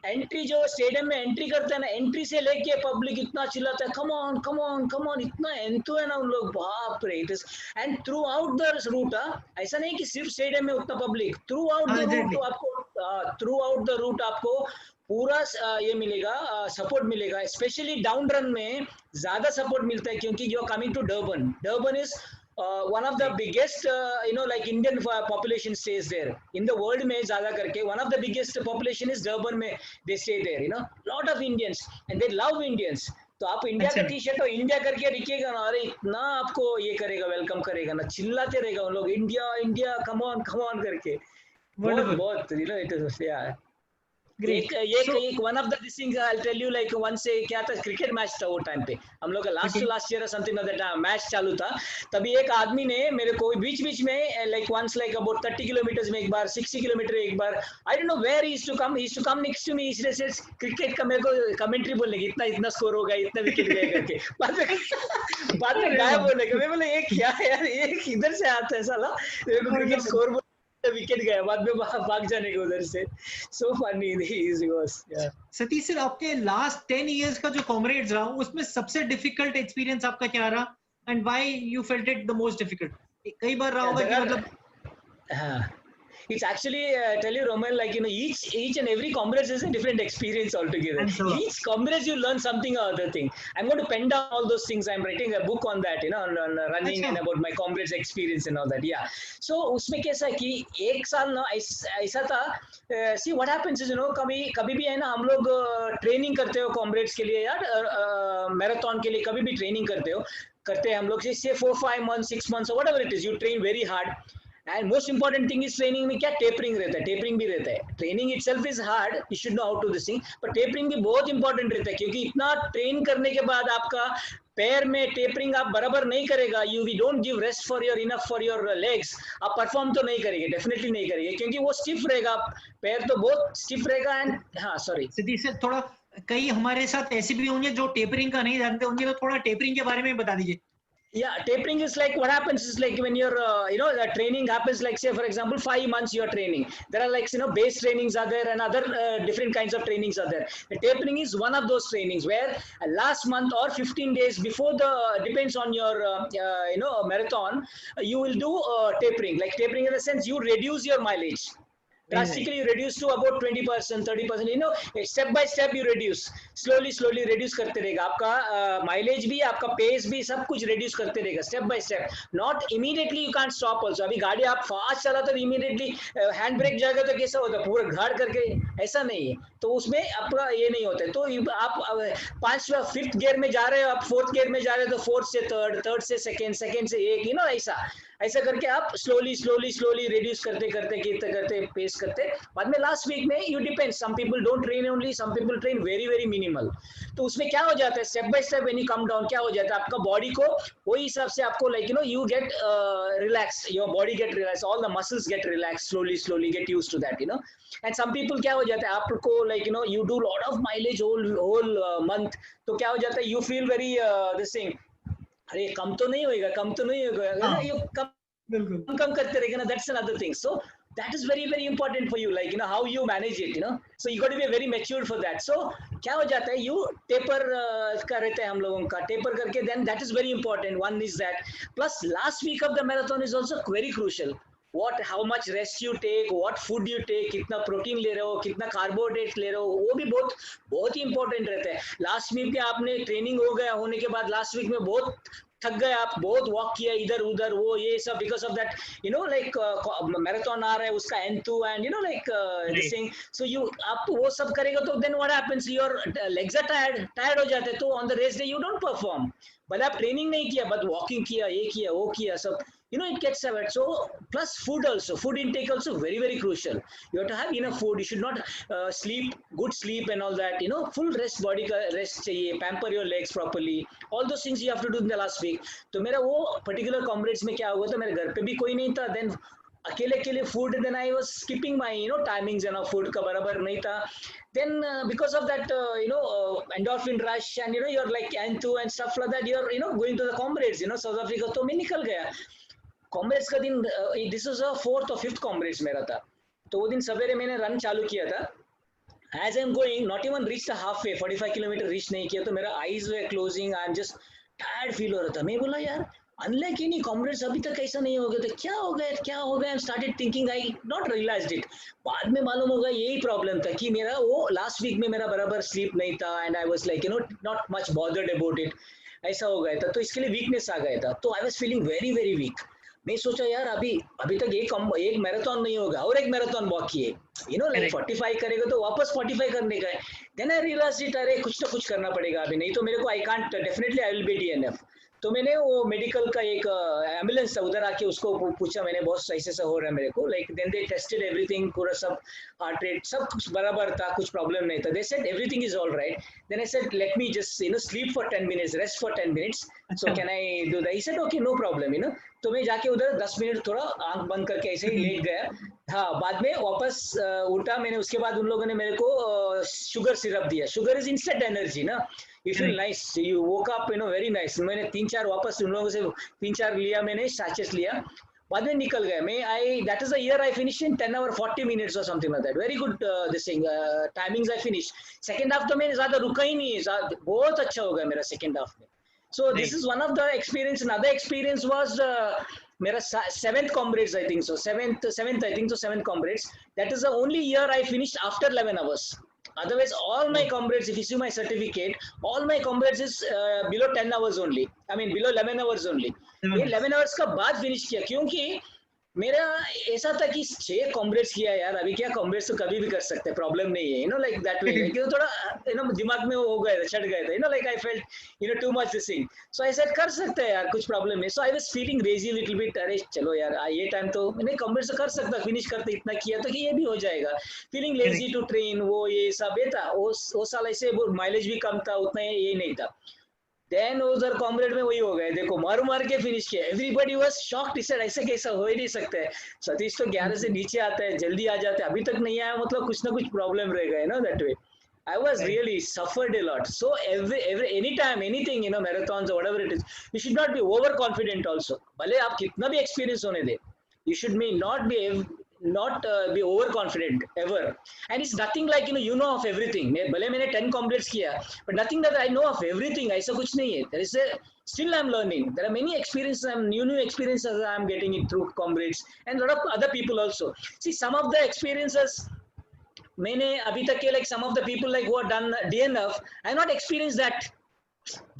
B: एंट्री जो स्टेडियम में एंट्री करते हैं ना, एंट्री से लेके पब्लिक इतना चिल्लाता है, come on come on come on, इतना एंथु है ना उन लोग, बाप रे. It is and throughout the route, ऐसा नहीं कि सिर्फ स्टेडियम में उतना public, throughout the route. तो आपको थ्रू आउट द रूट आपको पूरा ये मिलेगा, सपोर्ट मिलेगा. स्पेशली डाउन रन में ज्यादा सपोर्ट मिलता है क्योंकि you are coming to Durban is one of the biggest like Indian population stays there in the world में ज़्यादा करके one of the biggest population is Durban में they stay there, lot of Indians and they love Indians. तो आप India का T shirt और India करके दिखेगा ना, अरे इतना आपको ये करेगा, वेलकम करेगा ना, चिल्लाते रहेगा उन लोग, इंडिया इंडिया कम ऑन करके. बहुत इट इज एक one of the this thing I tell you, like one से क्या था, क्रिकेट मैच था वो टाइम पे हम लोग का, last year something like that match चालू था. तभी एक आदमी ने मेरे को बीच में like once like about 30 kilometres में एक बार, 60 किलोमीटर एक बार, I don't know where he to come next to me. इसलिए क्रिकेट का मेरे को कमेंट्री बोलने की, इतना स्कोर हो गया, इतना विकेट गए करके, बाद में गायब होने का. मैं बोले ये क्या है यार, ये इधर से आता है साला, मेरे को क्रिकेट स्कोर विकेट गया, बाद में भाग जाने के उधर से. So funny this was.
D: Satish sir, आपके लास्ट 10 इयर्स का जो कॉमरेड्स रहा उसमें सबसे डिफिकल्ट एक्सपीरियंस आपका क्या रहा, and why you felt it the most difficult? कई बार रहा होगा कि मतलब
B: it's actually tell you Rommel, like each and every comrades is a different experience altogether. Each comrades you learn something or other thing. I'm going to pen down all those things. I'm writing a book on that, on running and about my comrades experience and all that. Yeah. So उसमें कैसा है कि एक साल ना ऐसा था, see what happens is कभी भी है ना, हम लोग ट्रेनिंग करते हो comrades के लिए यार, मैराथन के लिए कभी भी ट्रेनिंग करते हैं हम लोग, से 4-5 months 6 months or whatever it is, you train very hard. And most important thing is training में क्या, टेपरिंग रहता है, टेपरिंग भी रहता है. Training itself is hard, you should know how to this thing, पर टेपरिंग भी बहुत इंपॉर्टेंट रहता है, क्योंकि इतना ट्रेन करने के बाद आपका पैर में टेपरिंग आप बराबर नहीं करेगा, you we don't give rest for your enough for your legs, आप परफॉर्म तो नहीं करेंगे, डेफिनेटली नहीं करेंगे, क्योंकि वो स्टिफ रहेगा, पैर तो बहुत स्टिफ रहेगा. एंड हाँ सॉरी
D: सतीश सर, थोड़ा कई हमारे साथ ऐसे भी होंगे जो टेपरिंग का नहीं जानते होंगे, तो थोड़ा टेपरिंग के बारे में बता दीजिए.
B: Yeah, tapering is like what happens is like when you're the training happens, like say for example 5 months you're training, there are like base trainings are there and other different kinds of trainings are there. The tapering is one of those trainings where last month or 15 days before the depends on your marathon, you will do tapering. Like tapering in the sense you reduce your mileage drastically, reduce to about 20%, 30%, step by step you reduce, slowly reduce करते रहेगा, आपका mileage भी, आपका pace भी, सब कुछ reduce करते रहेगा step by step, not immediately, you can't stop also. अभी गाड़ी आप फास्ट चला तो immediately हैंड ब्रेक जाएगा तो कैसा होता है, पूरा घाड़ करके, ऐसा नहीं है. तो उसमें आपका ये नहीं होता है. तो आप 5th गियर में जा रहे हो, आप 4th गियर में जा रहे हो, तो 4th से 3rd से 2nd से 1, ऐसा करके आप स्लोली रिड्यूस करते पेस करते. बाद में लास्ट वीक में you depend, some people don't train only, some people train very minimal. तो उसमें क्या हो जाता है, step by step when you come down, क्या हो जाता है, आपका बॉडी को वही हिसाब से आपको you get relax, your body get relax, all the muscles get relax, slowly get used to that, and some people क्या हो जाता है, आपको you do lot of mileage whole month, तो क्या हो जाता है, you feel very this thing, अरे कम तो नहीं होएगा, you कम करते रहेगा ना, that's another thing. So that is very important for you, like how you manage it, so you got to be very mature for that. So क्या हो जाता है, you taper का रहता है हम लोगों का, taper करके, then that is very important. One is that, plus last week of the marathon is also very crucial. how much rest you take, what food you take, कितना प्रोटीन ले रहे हो, कितना कार्बोहाइड्रेट ले रहे हो, वो भी बहुत ही इंपॉर्टेंट रहता है. लास्ट वीक में आपने ट्रेनिंग हो गया होने के बाद लास्ट वीक में बहुत थक गए आप, बहुत वॉक किया इधर उधर, वो ये सब, because of that like marathon आ रहा है, उसका enthu and like this thing, so आप वो सब करेगा तो then what happens, your legs are tired हो जाते हैं, तो on the race day you don't perform. भले आप ट्रेनिंग नहीं किया बट वॉकिंग किया, ये किया, वो किया, सब it gets avid. So plus food also, food intake also very crucial. You have to have enough food. You should not sleep, good sleep and all that, full rest, body ka rest चाहिए, pamper your legs properly, all those things you have to do in the last week. तो मेरा वो particular comrades में क्या हुआ था, मेरे घर पे भी कोई नहीं था, then अकेले food, and then I was skipping my timings and food का बराबर नहीं था. Then because of that endorphin rush and you're like N2 and stuff like that, you're going to the comrades, South Africa, तो मैं निकल गया. Comrades का दिन, this was a 4th or 5th comrades मेरा था. तो वो दिन सवेरे मैंने रन चालू किया था. As I am going, not even reach the half way, 45 kilometre reach नहीं किया, तो मेरा eyes were closing, I am just tired feel हो रहा था. मैं बोला यार अनलाइक नहीं, कॉमरेड्स अभी तक ऐसा नहीं हो गया, तो क्या हो गया. I started thinking, I not realized it. बाद में मालूम होगा यही प्रॉब्लम था कि मेरा वो लास्ट वीक में मेरा बराबर स्लीप नहीं था, and I was like not much bothered about it. ऐसा हो गया था, तो इसके लिए वीकनेस आ गया था. तो आई वाज फीलिंग वेरी वीक. मैं सोचा यार अभी तक एक मैराथन नहीं होगा, और एक मैराथन बाकी है, लाइक 45 करेगा तो वापस 45 करने का है. देन आई रियलाइज इट, अरे कुछ ना कुछ करना पड़ेगा अभी, नहीं तो मेरे को I can't, definitely I will be DNF. तो मैंने वो मेडिकल का एक एम्बुलेंस था, उधर आके उसको पूछा मैंने, बहुत ऐसे हो रहा है मेरे को, like then they tested everything, पूरा सब हार्ट रेट सब कुछ बराबर था, कुछ प्रॉब्लम नहीं था. They said everything is all right. Then I said let me just sleep for 10 minutes, rest for 10 minutes, so can I do that. He said okay no problem. तो मैं जाके उधर 10 मिनट थोड़ा आंख बंद करके ऐसे ही लेट गया. हाँ, बाद में वापस उठा मैंने. उसके बाद उन लोगों ने मेरे को शुगर सिरप दिया. शुगर इज इंस्टेंट एनर्जी ना, you feel nice, you woke up very nice. मैंने 3-4 वापस उन लोगों से 3-4 लिया, मैंने सैचेस लिया, बाद में निकल गया मैं. That is the year I finish in 10 hours 40 minutes और something like that. Very good this thing timings I finish. Second half तो मैंने ज्यादा रुका ही नहीं, बहुत अच्छा हो गया मेरा सेकंड हाफ में. So this is one of the experience. Another experience was मेरा 7th comrades, I think so. 7th I think so, 7th comrades. That is the only year I finished after 11 hours. Otherwise, all my comrades, if you see my certificate, all my comrades is below 10 hours only. I mean below 11 hours only. ये 11 hours का बाद finish किया, क्योंकि मेरा ऐसा था कि 6 comrades किया यार, अभी क्या कॉमरेड्स तो कभी भी कर सकते हैं, प्रॉब्लम नहीं है, लाइक दैट वे. थोड़ा दिमाग में वो हो गया था, चढ़ गया था, like I felt too much this thing. So I said कर सकते हैं यार, कुछ प्रॉब्लम नहीं. So I was feeling lazy little bit, अरे चलो यार ये टाइम तो मैंने कॉमरेड्स कर सकता, फिनिश करते, इतना किया तो कि ये भी हो जाएगा. फीलिंग लेजी टू ट्रेन, वो ये सब ये था. वो साल ऐसे माइलेज भी कम था, उतना ये नहीं था. देन उधर कॉमरेड में वही हो गए, देखो मार के फिनिश किया. एवरीबॉडी वाज शॉक्ड, ऐसे कैसा हो ही नहीं सकता है. सतीश तो 11 से नीचे आता है, जल्दी आ जाते हैं, अभी तक नहीं आया, मतलब कुछ ना कुछ प्रॉब्लम रहेगा, that way. I was really suffered a lot. So every anytime anything, marathons or whatever it is, you should not be overconfident also. भले आप कितना भी experience होने दे, you should not be overconfident ever. And it's nothing like of everything. भले मैंने 10 comrades किया, but nothing that I know of everything. ऐसा कुछ नहीं है. There is still I'm learning. There are many experiences, new experiences I'm getting it through comrades and a lot of other people also. See, some of the experiences मैंने अभी तक के, like some of the people like who have done DNF, I have not experienced that.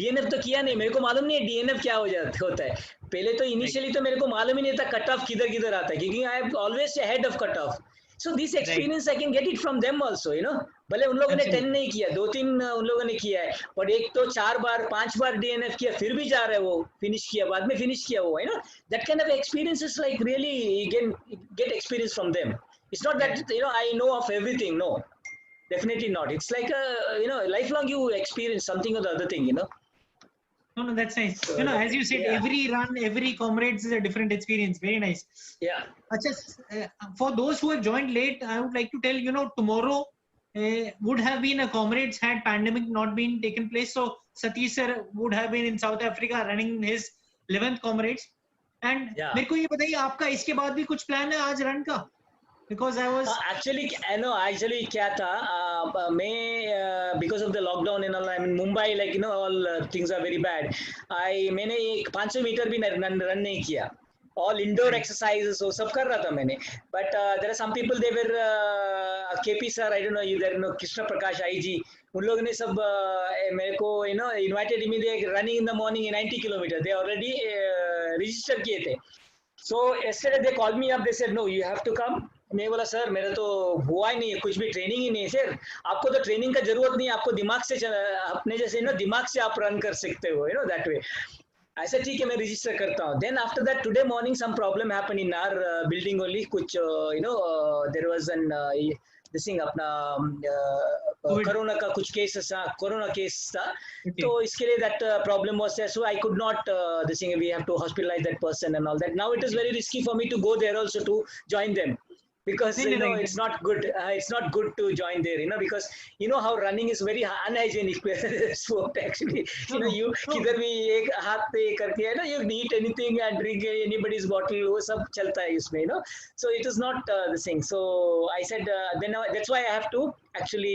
B: DNF तो किया नहीं, मेरे को मालूम नहीं है DNF क्या होता है. पहले तो इनिशियली तो मेरे को मालूम ही नहीं था कट ऑफ किधर आता है, क्योंकि I am always ahead of cut off. So this experience I can get it from them also, भले उन लोगों ने 10 नहीं किया, 2-3 उन लोगों ने किया है, बट एक तो 4 बार 5 बार DNF किया, फिर भी जा रहा है, वो फिनिश किया, बाद में फिनिश किया वो, that kind of experiences like really you can get experience from them. It's not that I know of everything. No, definitely not. It's like a lifelong you experience something or the other thing.
D: No, that's nice. So, as you said,
B: yeah.
D: Every run, every comrades is a different experience. Very nice.
B: Yeah.
D: For those who have joined late, I would like to tell tomorrow would have been a comrades had pandemic not been taken place. So Satish sir would have been in South Africa running his 11th comrades. And मेरे को ये बताइए, आपका इसके बाद भी कुछ plan है आज रन का? Because I was
B: actually क्या था, मैं because of the lockdown and all, I mean Mumbai, like all things are very bad. मैंने 500 मीटर भी रन नहीं किया. All indoor exercises वो सब कर रहा था मैंने. But there are some people, they were KP sir, I don't know, there Krishna Prakash IG, उन लोगों ने सब मेरे को invited me, they running in the morning 90 kilometers. They already register किए थे. So yesterday they called me up, they said no, you have to come. मैं बोला सर मेरा तो हुआ ही नहीं है, कुछ भी ट्रेनिंग ही नहीं है सर। आपको तो ट्रेनिंग का जरूरत नहीं है, आपको दिमाग से अपने जैसे ना दिमाग से आप रन कर सकते हो, दैट वे। ऐसा ठीक है, मैं रजिस्टर करता हूँ। Then after that today morning some problem happen in our building only, कुछ there was an this thing अपना कोरोना का कुछ केसेस, कोरोना केस था, तो इसके लिए that problem was there, so I could not this thing, we have to hospitalise that person and all that. Now it is very risky for me to go there also to join them, because it's not good, it's not good to join there, because how running is very unhygienic sport actually. You किधर भी एक हाथ पे करके है ना, you eat anything and drink anybody's bottle, वो सब चलता है इसमें, so it is not the thing. So I said then that's why I have to actually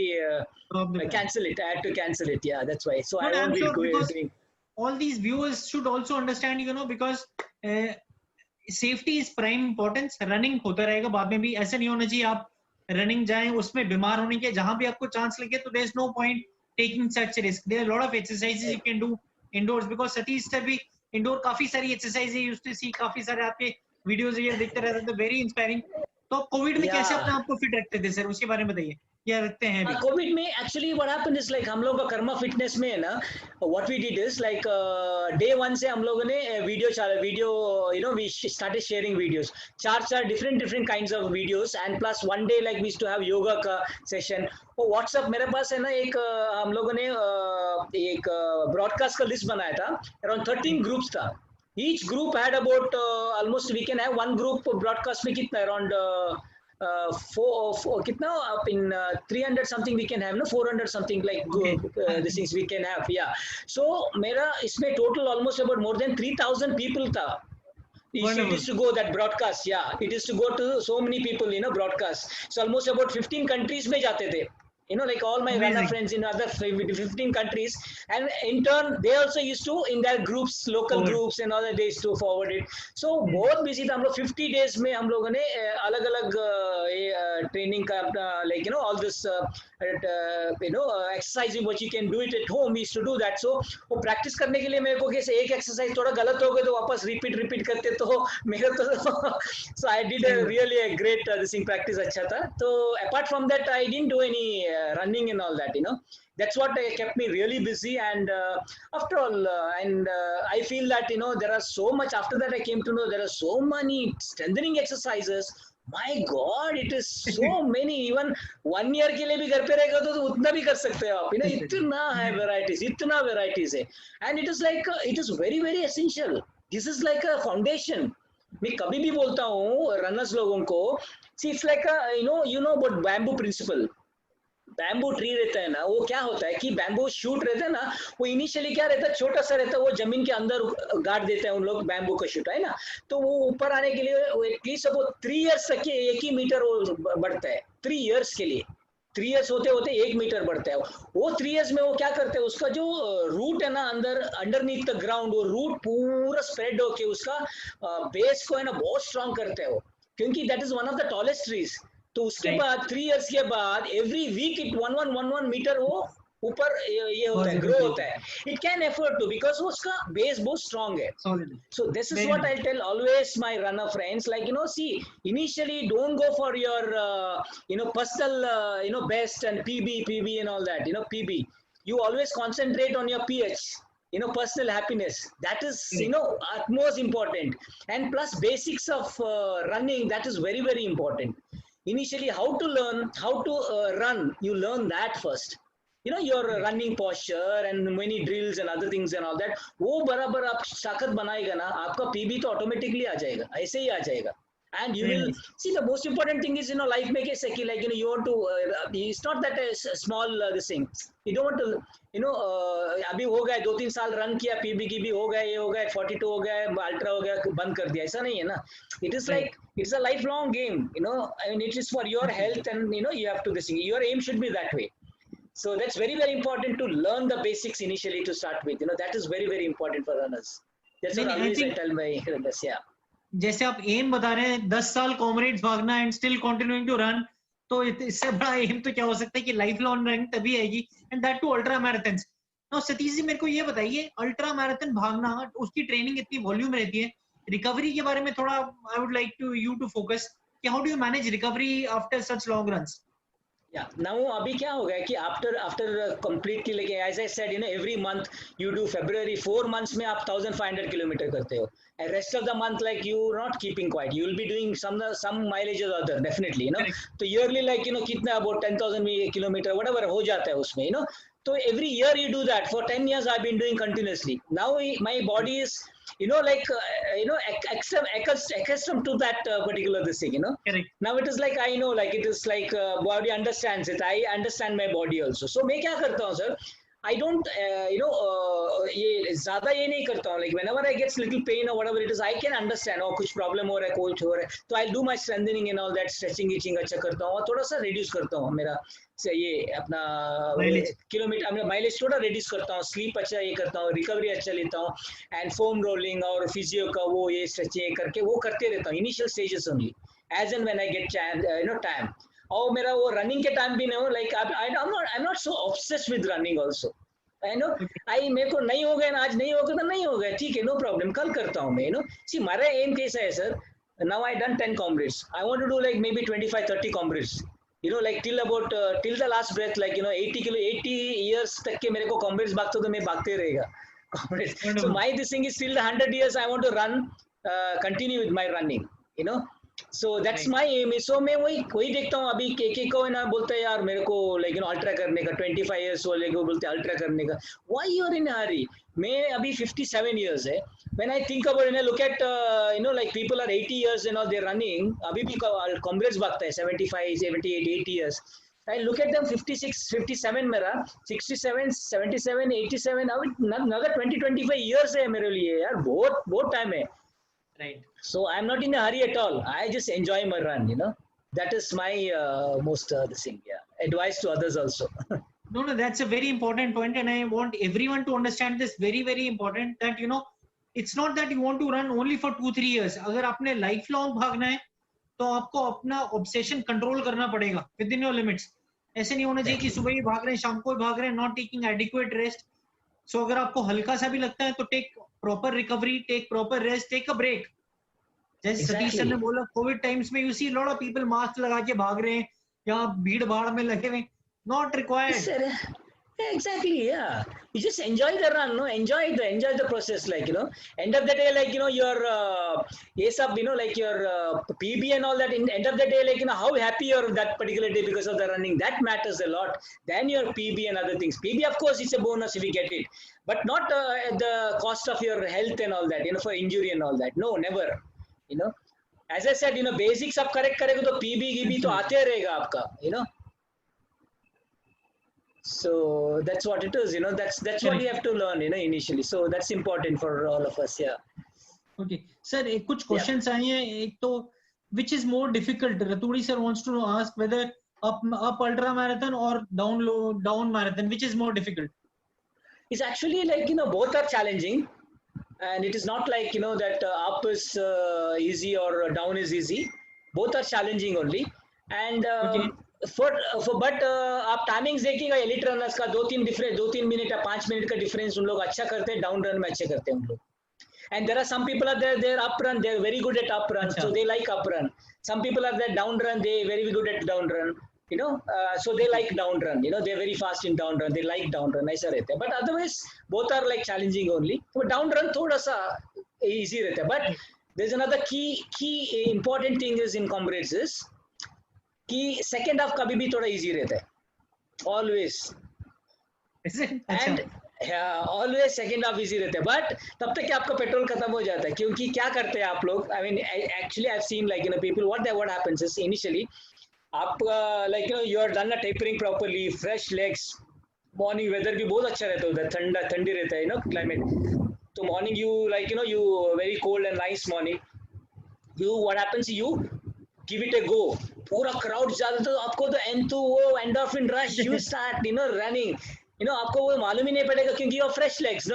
B: cancel it. I had to cancel it, yeah, that's why. So I won't be doing.
D: All these viewers should also understand, because safety is prime importance. Running होता रहेगा बाद में भी, ऐसा नहीं होना चाहिए आप रनिंग जाएं उसमें बीमार होने के, जहां भी आपको चांस लगे तो there is no point taking such risk. There are lot of exercises you can do indoors, because Satish sir भी इंडोर काफी सारी एक्सरसाइजेस यूज्ड टू सी, काफी सारे आपके वीडियोस ये देखते रहते थे, वेरी इंस्पायरिंग। तो कोविड में कैसे अपने आप को फिट रखते थे सर, उसके बारे में बताइए, क्या रखते हैं अभी?
B: कोविड में actually what happened is like हम लोग का कर्मा फिटनेस में है ना, what we did is like day 1 से हम लोगों ने video we started sharing videos, चार different kinds of videos, and plus one day like we used to have yoga का सेशन। और व्हाट्सएप मेरे पास है ना, एक हम लोगों ने एक ब्रॉडकास्ट का लिस्ट बनाया था, अराउंड 13 ग्रुप्स था। Each group had about almost we can have one group broadcast में कितना around four कितना up in 300 something we can have, no 400 something like these things we can have, yeah. So मेरा इसमें total almost about more than 3,000 people था. It is to go that broadcast, yeah. It is to go to so many people, broadcast. So almost about 15 countries में जाते थे. Like all my runner friends in other 15 countries, and in turn they also used to in their groups, local groups and other days to forward it. So बहुत busy था हम लोग। 50 days में हम लोगों ने अलग-अलग ट्रेनिंग का like all this exercising what you can do it at home, we used to do that. So वो practice करने के लिए मेरे को कैसे एक exercise थोड़ा गलत हो गया तो वापस repeat करते, तो मेरा तो so I did a really a great this thing practice अच्छा था। तो apart from that I didn't do any running and all that, that's what kept me really busy. And after all I feel that there are so much, after that I came to know there are so many strengthening exercises. My God, it is so many. Even 1 year के लिए भी घर पे रहेगा तो उतना भी कर सकते हो आप, इतना है varieties है, and it is like it is very very essential. This is like a foundation. मैं कभी भी बोलता हूँ रनर्स लोगों को, see it's like a you know about bamboo principle. Bamboo tree रहता है ना, वो क्या होता है कि बैम्बू शूट रहता है ना, वो इनिशियली क्या रहता है, छोटा सा रहता है, वो जमीन के अंदर गाड़ देते हैं उन लोग बैम्बू का शूट, है ना। तो वो ऊपर आने के लिए एटलीस्ट वो 3 इयर्स तक 1 ही मीटर वो बढ़ता है। 3 इयर्स के लिए 3 इयर्स होते होते 1 मीटर बढ़ता है। वो 3 इयर्स में वो क्या करते हैं, उसका जो रूट है ना अंडरनीथ द ग्राउंड, वो रूट पूरा स्प्रेड होके उसका बेस को है ना बहुत स्ट्रांग करते हैं वो, क्योंकि that is one of the tallest trees. तो उसके बाद 3 इयर्स के बाद एवरी वीक इट 1 मीटर वो ऊपर ये होता है, ग्रो होता है। It can afford to, because वो उसका बेस बहुत स्ट्रांग है। So this is what I tell always my runner friends, like see initially don't go for your personal best and PB and all that, PB, you always concentrate on your ph, personal happiness. That is utmost important. And plus basics of running, that is very very important. Initially how to learn how to run, you learn that first, your running posture and many drills and other things and all that. वो बराबर आप ताकत बनाएगा ना, आपका PB तो automatically आ जाएगा, ऐसे ही आ जाएगा। And you will see the most important thing is life में कैसे कि like you want to it's not that a small this thing, you don't want to अभी हो गया 2-3 साल रन किया, पीबी की भी हो गया, ये हो गया 42 हो गया, अल्ट्रा हो गया, बंद कर दिया, ऐसा नहीं है ना। It is like it's a lifelong game, I mean it is for your health, and you have to this thing, your aim should be that way. So that's very very important to learn the basics initially to start with, that is very very important for runners. That's what always I tell my runners, yeah.
D: जैसे आप M बता रहे हैं 10 साल Comrades भागना and still continuing to run, तो इससे बड़ा एम तो क्या हो सकता है कि लाइफ लॉन्ग रनिंग तभी आएगी, and that too ultra marathon. Now Satish ji मेरे को ये बताइए, अल्ट्रा मैराथन भागना, उसकी ट्रेनिंग इतनी वॉल्यूम रहती है, रिकवरी के बारे में थोड़ा I would like to you to focus कि how do you manage recovery after such long runs?
B: Yeah. Now अभी क्या हो गया कि after completely like as I said, every month you do February 4 months में आप 1500 किलोमीटर करते हो, and rest of the month like you not keeping quiet, you will be doing some mileage or other definitely,
D: Correct.
B: तो yearly like कितना about 10,000 kilometre whatever हो जाता है उसमें, so every year you do that. For 10 years I've been doing continuously. Now my body is accustomed to that particular this thing,
D: Correct.
B: Now it is like I know, like it is like body understands it. I understand my body also. So मैं क्या करता हूँ sir? I don't ये ज़्यादा ये नहीं करता हूँ. Like whenever I get little pain or whatever it is, I can understand. कुछ problem हो रहा है, कुछ हो रहा है. तो I'll do my strengthening and all that, stretching, itching अच्छा करता हूँ और थोड़ा सा reduce करता हूँ मेरा ये अपना किलोमीटर माइलेज थोड़ा reduce करता हूँ. Sleep अच्छा ये करता हूँ, recovery अच्छा लेता हूँ, and foam rolling और physio का वो ये stretching करके वो करते रहता हूँ. Initial stages only. As and when I get time. और मेरा वो रनिंग के टाइम भी नहीं हो, like I'm not so obsessed with running also. मेरे को नहीं हो गया ना, आज नहीं हो गया तो नहीं हो गया, ठीक है, no problem, कल करता हूँ मैं, See, मेरा aim कैसा है sir? Now I done 10 comrades. I want to do like maybe 25-30 comrades. Like till the last breath, like 80 years तक के मेरे को comrades भागते तो मैं भागते रहेगा. So my this thing is till the 100 years I want to run, continue with my running, So that's my aim. So मैं वही देखता हूँ अभी एक को है ना बोलते हैं यार मेरे को like अल्ट्रा करने का 25 years वाले को बोलते हैं अल्ट्रा करने का. Why you are in a hurry? मैं अभी 57 years है. When I think about it, look at like people are 80 years and all they're running. अभी भी comrades भागता है 75, 78, 80 years. I look at them 56, 57 मेरा 67, 77, 87. Another 20-25 years है मेरे लिए यार, बहुत time है.
D: Right.
B: So I'm not in a hurry at all. I just enjoy my run, That is my most this thing, advice to others also.
D: No, that's a very important point, and I want everyone to understand this. Very, very important that it's not that you want to run only for 2-3 years. अगर आपने lifelong भागना है, तो आपको अपना obsession control करना पड़ेगा within your limits. ऐसे नहीं होना चाहिए कि सुबह ही भाग रहे हैं, शाम को ही भाग रहे हैं, not taking adequate rest. So अगर आपको हल्का सा भी लगता है तो take proper recovery, take proper rest, take a break. जैसे सतीश सर ने बोला कोविड टाइम्स में you see a lot of people mask लगा के भाग रहे हैं या भीड़ भाड़ में लगे हुए, not required.
B: Exactly, yeah. You just enjoy the run, enjoy the process, like end of the day, like your like your PB and all that. In end of the day, like how happy you are that particular day because of the running, that matters a lot than your PB and other things. PB, of course, it's a bonus if you get it, but not at the cost of your health and all that, for injury and all that. No, never. As I said, basics आप correct करेगा तो PB तो आते रहेगा आपका, So that's what it is, that's what you have to learn, initially. So that's important for all of us, yeah.
D: Okay, sir, कुछ questions आए हैं. एक तो which is more difficult? Raturi sir wants to ask whether up ultra marathon or down marathon, which is more difficult?
B: It's actually like both are challenging, and it is not like that up is easy or down is easy. Both are challenging only, and
D: Okay.
B: but आप timings देखिएगा elite runners का 2-3 minute या 5 minute का difference उन लोग अच्छा करते हैं, डाउन रन में अच्छे करते हैं उन लोग. And there are some people are there, they're up run, they're very good at up run, so they like up run. Some people are there down run, they're very good at down run, so they like down run, they're very fast in down run, they like down run, ऐसा रहता है. But otherwise both are like challenging only. So down run थोड़ा सा easy रहता है. But there's another key important thing is in comrades is कि second half कभी भी थोड़ा easy रहता है, always. And always second half easy रहता है, but तब तक आपका पेट्रोल खत्म हो जाता है. क्योंकि क्या करते हैं आप लोग, I mean actually I've seen like people what happens is initially आप like you are done tapering properly, fresh legs, morning weather भी बहुत अच्छा रहता है उधर, ठंडी रहता है climate. तो morning you like you very cold and nice morning, what happens, you give it a go. पूरा क्राउड ज्यादा तो आपको तो वो endorphin rush, you start running, आपको वो मालूम ही नहीं पड़ेगा क्योंकि you fresh legs,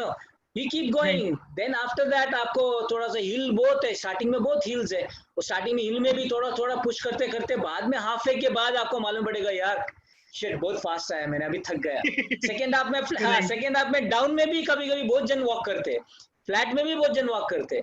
B: you keep going. Then after that आपको थोड़ा सा हिल बहुत है, स्टार्टिंग में बहुत हिल्स है, वो स्टार्टिंग में हिल में भी थोड़ा पुश करते करते बाद में हाफ वे के बाद आपको मालूम पड़ेगा यार शिट बहुत फास्ट आया, मैंने अभी थक गया. सेकेंड हाफ में डाउन में भी कभी बहुत जन वॉक करते, फ्लैट में भी बहुत जन वॉक करते,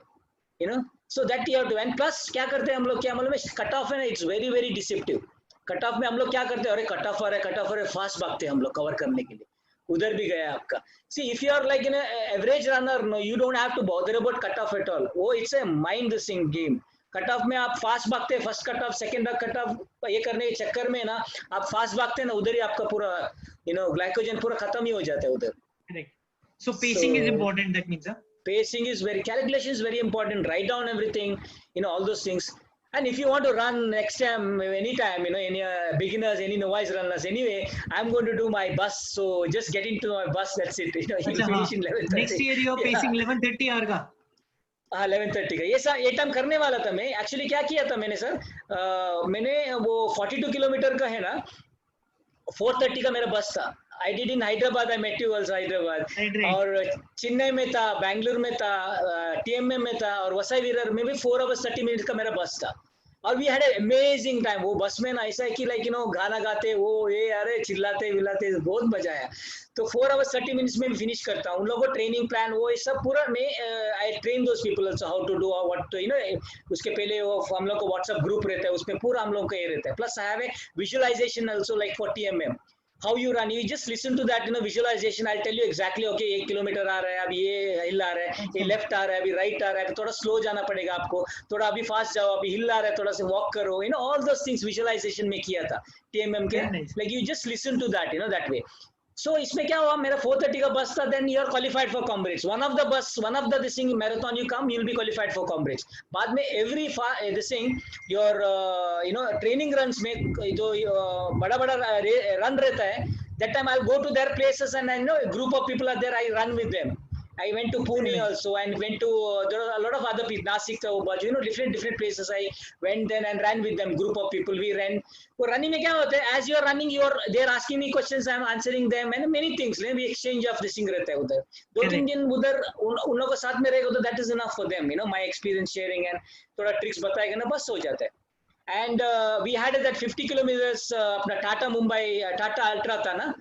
B: So that you have to, and plus क्या करते हैं हम लोग, क्या मालूम है, कट ऑफ है ना, it's very very deceptive. Cut off में हम लोग क्या करते हैं, अरे कट ऑफ आ रहा है, फास्ट भागते हैं हम लोग कवर करने के लिए. उधर भी गया आपका. See, if you are like an average runner, no, you don't have to bother about cut off at all. वो it's a mind thing game. Cut off में आप फास्ट भागते हैं, first cut off, second cut off ये करने के चक्कर में ना आप फास्ट भागते हैं ना, उधर ही आपका पूरा ग्लाइकोजन पूरा खत्म ही हो जाता है उधर.
D: Correct. So pacing is important. That means,
B: pacing is very, calculation is very important. Write down everything, all those things. And if you want to run next time, anytime, any beginners, any novice runners, anyway, I'm going to do my bus. So just get into my bus. That's it. You finish in 11:30.
D: Next year you are pacing 11:30 hour का.
B: हाँ 11:30 का ये time करने वाला था मैं. Actually क्या किया था मैंने सर, मैंने वो 42 किलोमीटर का है ना, 4:30 का मेरा बस था. I did in Hyderabad. I met you also Hyderabad.
D: Right.
B: और चेन्नई में था, बैंगलोर में था, TMM में था, और वसाई विरार में भी 4 hours 30 minutes का मेरा बस था. और वी हैड अमेजिंग टाइम. वो बस में ना ऐसा है कि गाना गाते वो ये अरे चिल्लाते विल्लाते, बहुत मजा आया. तो 4 hours 30 minutes में फिनिश करता हूँ. उन लोगों को ट्रेनिंग प्लान वो ये सब पूरा मैं I train those people also how to do what उसके पहले वो हम लोग को व्हाट्सएप ग्रुप रहता है, उसमें पूरा हम लोग का ये रहता है. Plus I have a visualisation also like for TMM. How you run, you just listen to that visualization. I'll tell you exactly, okay 1 kilometre आ रहा है, अभी ये हिल आ रहा है, ये लेफ्ट आ रहा है, अभी राइट आ रहा है, थोड़ा स्लो जाना पड़ेगा आपको, थोड़ा अभी फास्ट जाओ, अभी हिल आ रहा है, थोड़ा सा वॉक करो, all those things visualization में किया था TMM के. Like you just listen to that, that way. So इसमें क्या हुआ, मेरा 4:30 का बस था. Then you are qualified for comrades. One of the this thing marathon you come, you'll be qualified for comrades. बाद में every this thing your training runs में जो बड़ा run रहता है, that time I'll go to their places and I know a group of people are there. I run with them. I went to Pune also and went to there are a lot of other people, Nasik, different places. I went then and ran with them, group of people. We ran. वो running में क्या होता है, as you are running, they're asking me questions, I'm answering them, and many things. We exchange of this thing रहता है उधर. 2-3 दिन उधर उन लोगों के साथ में रहेगा तो that is enough for them. My experience sharing and थोड़ा tricks बताएगा ना, बस हो जाता है. And we had that 50 kilometers अपना टाटा मुंबई टाटा अल्ट्रा था ना,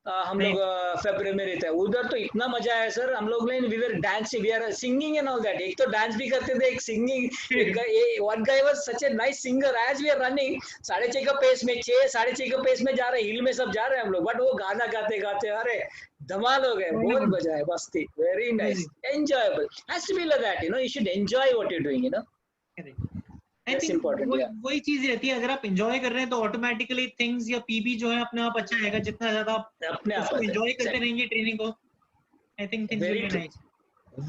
B: हम लोग फरवरी में रहता है उधर. तो इतना मजा आया सर, हम लोग ने we were dancing, we are singing and all that. एक तो डांस भी करते थे, एक singing. One guy was such a nice singer. As we are running 6:30 का पेस में 6:30 का पेस में जा रहे, हिल में सब जा रहे हैं हम लोग, बट वो गाना गाते गाते अरे धमाल हो गए. बहुत मजा आया, मस्ती, very nice, enjoyable. Has to be like that, you should enjoy what you doing.
D: I think वही चीज रहती है, अगर आप एंजॉय कर रहे हैं तो ऑटोमेटिकली थिंग्स या पीबी जो है अपने आप अच्छा आएगा. जितना ज्यादा आप अपने आप एंजॉय करते रहेंगे ट्रेनिंग को, I think things will be nice.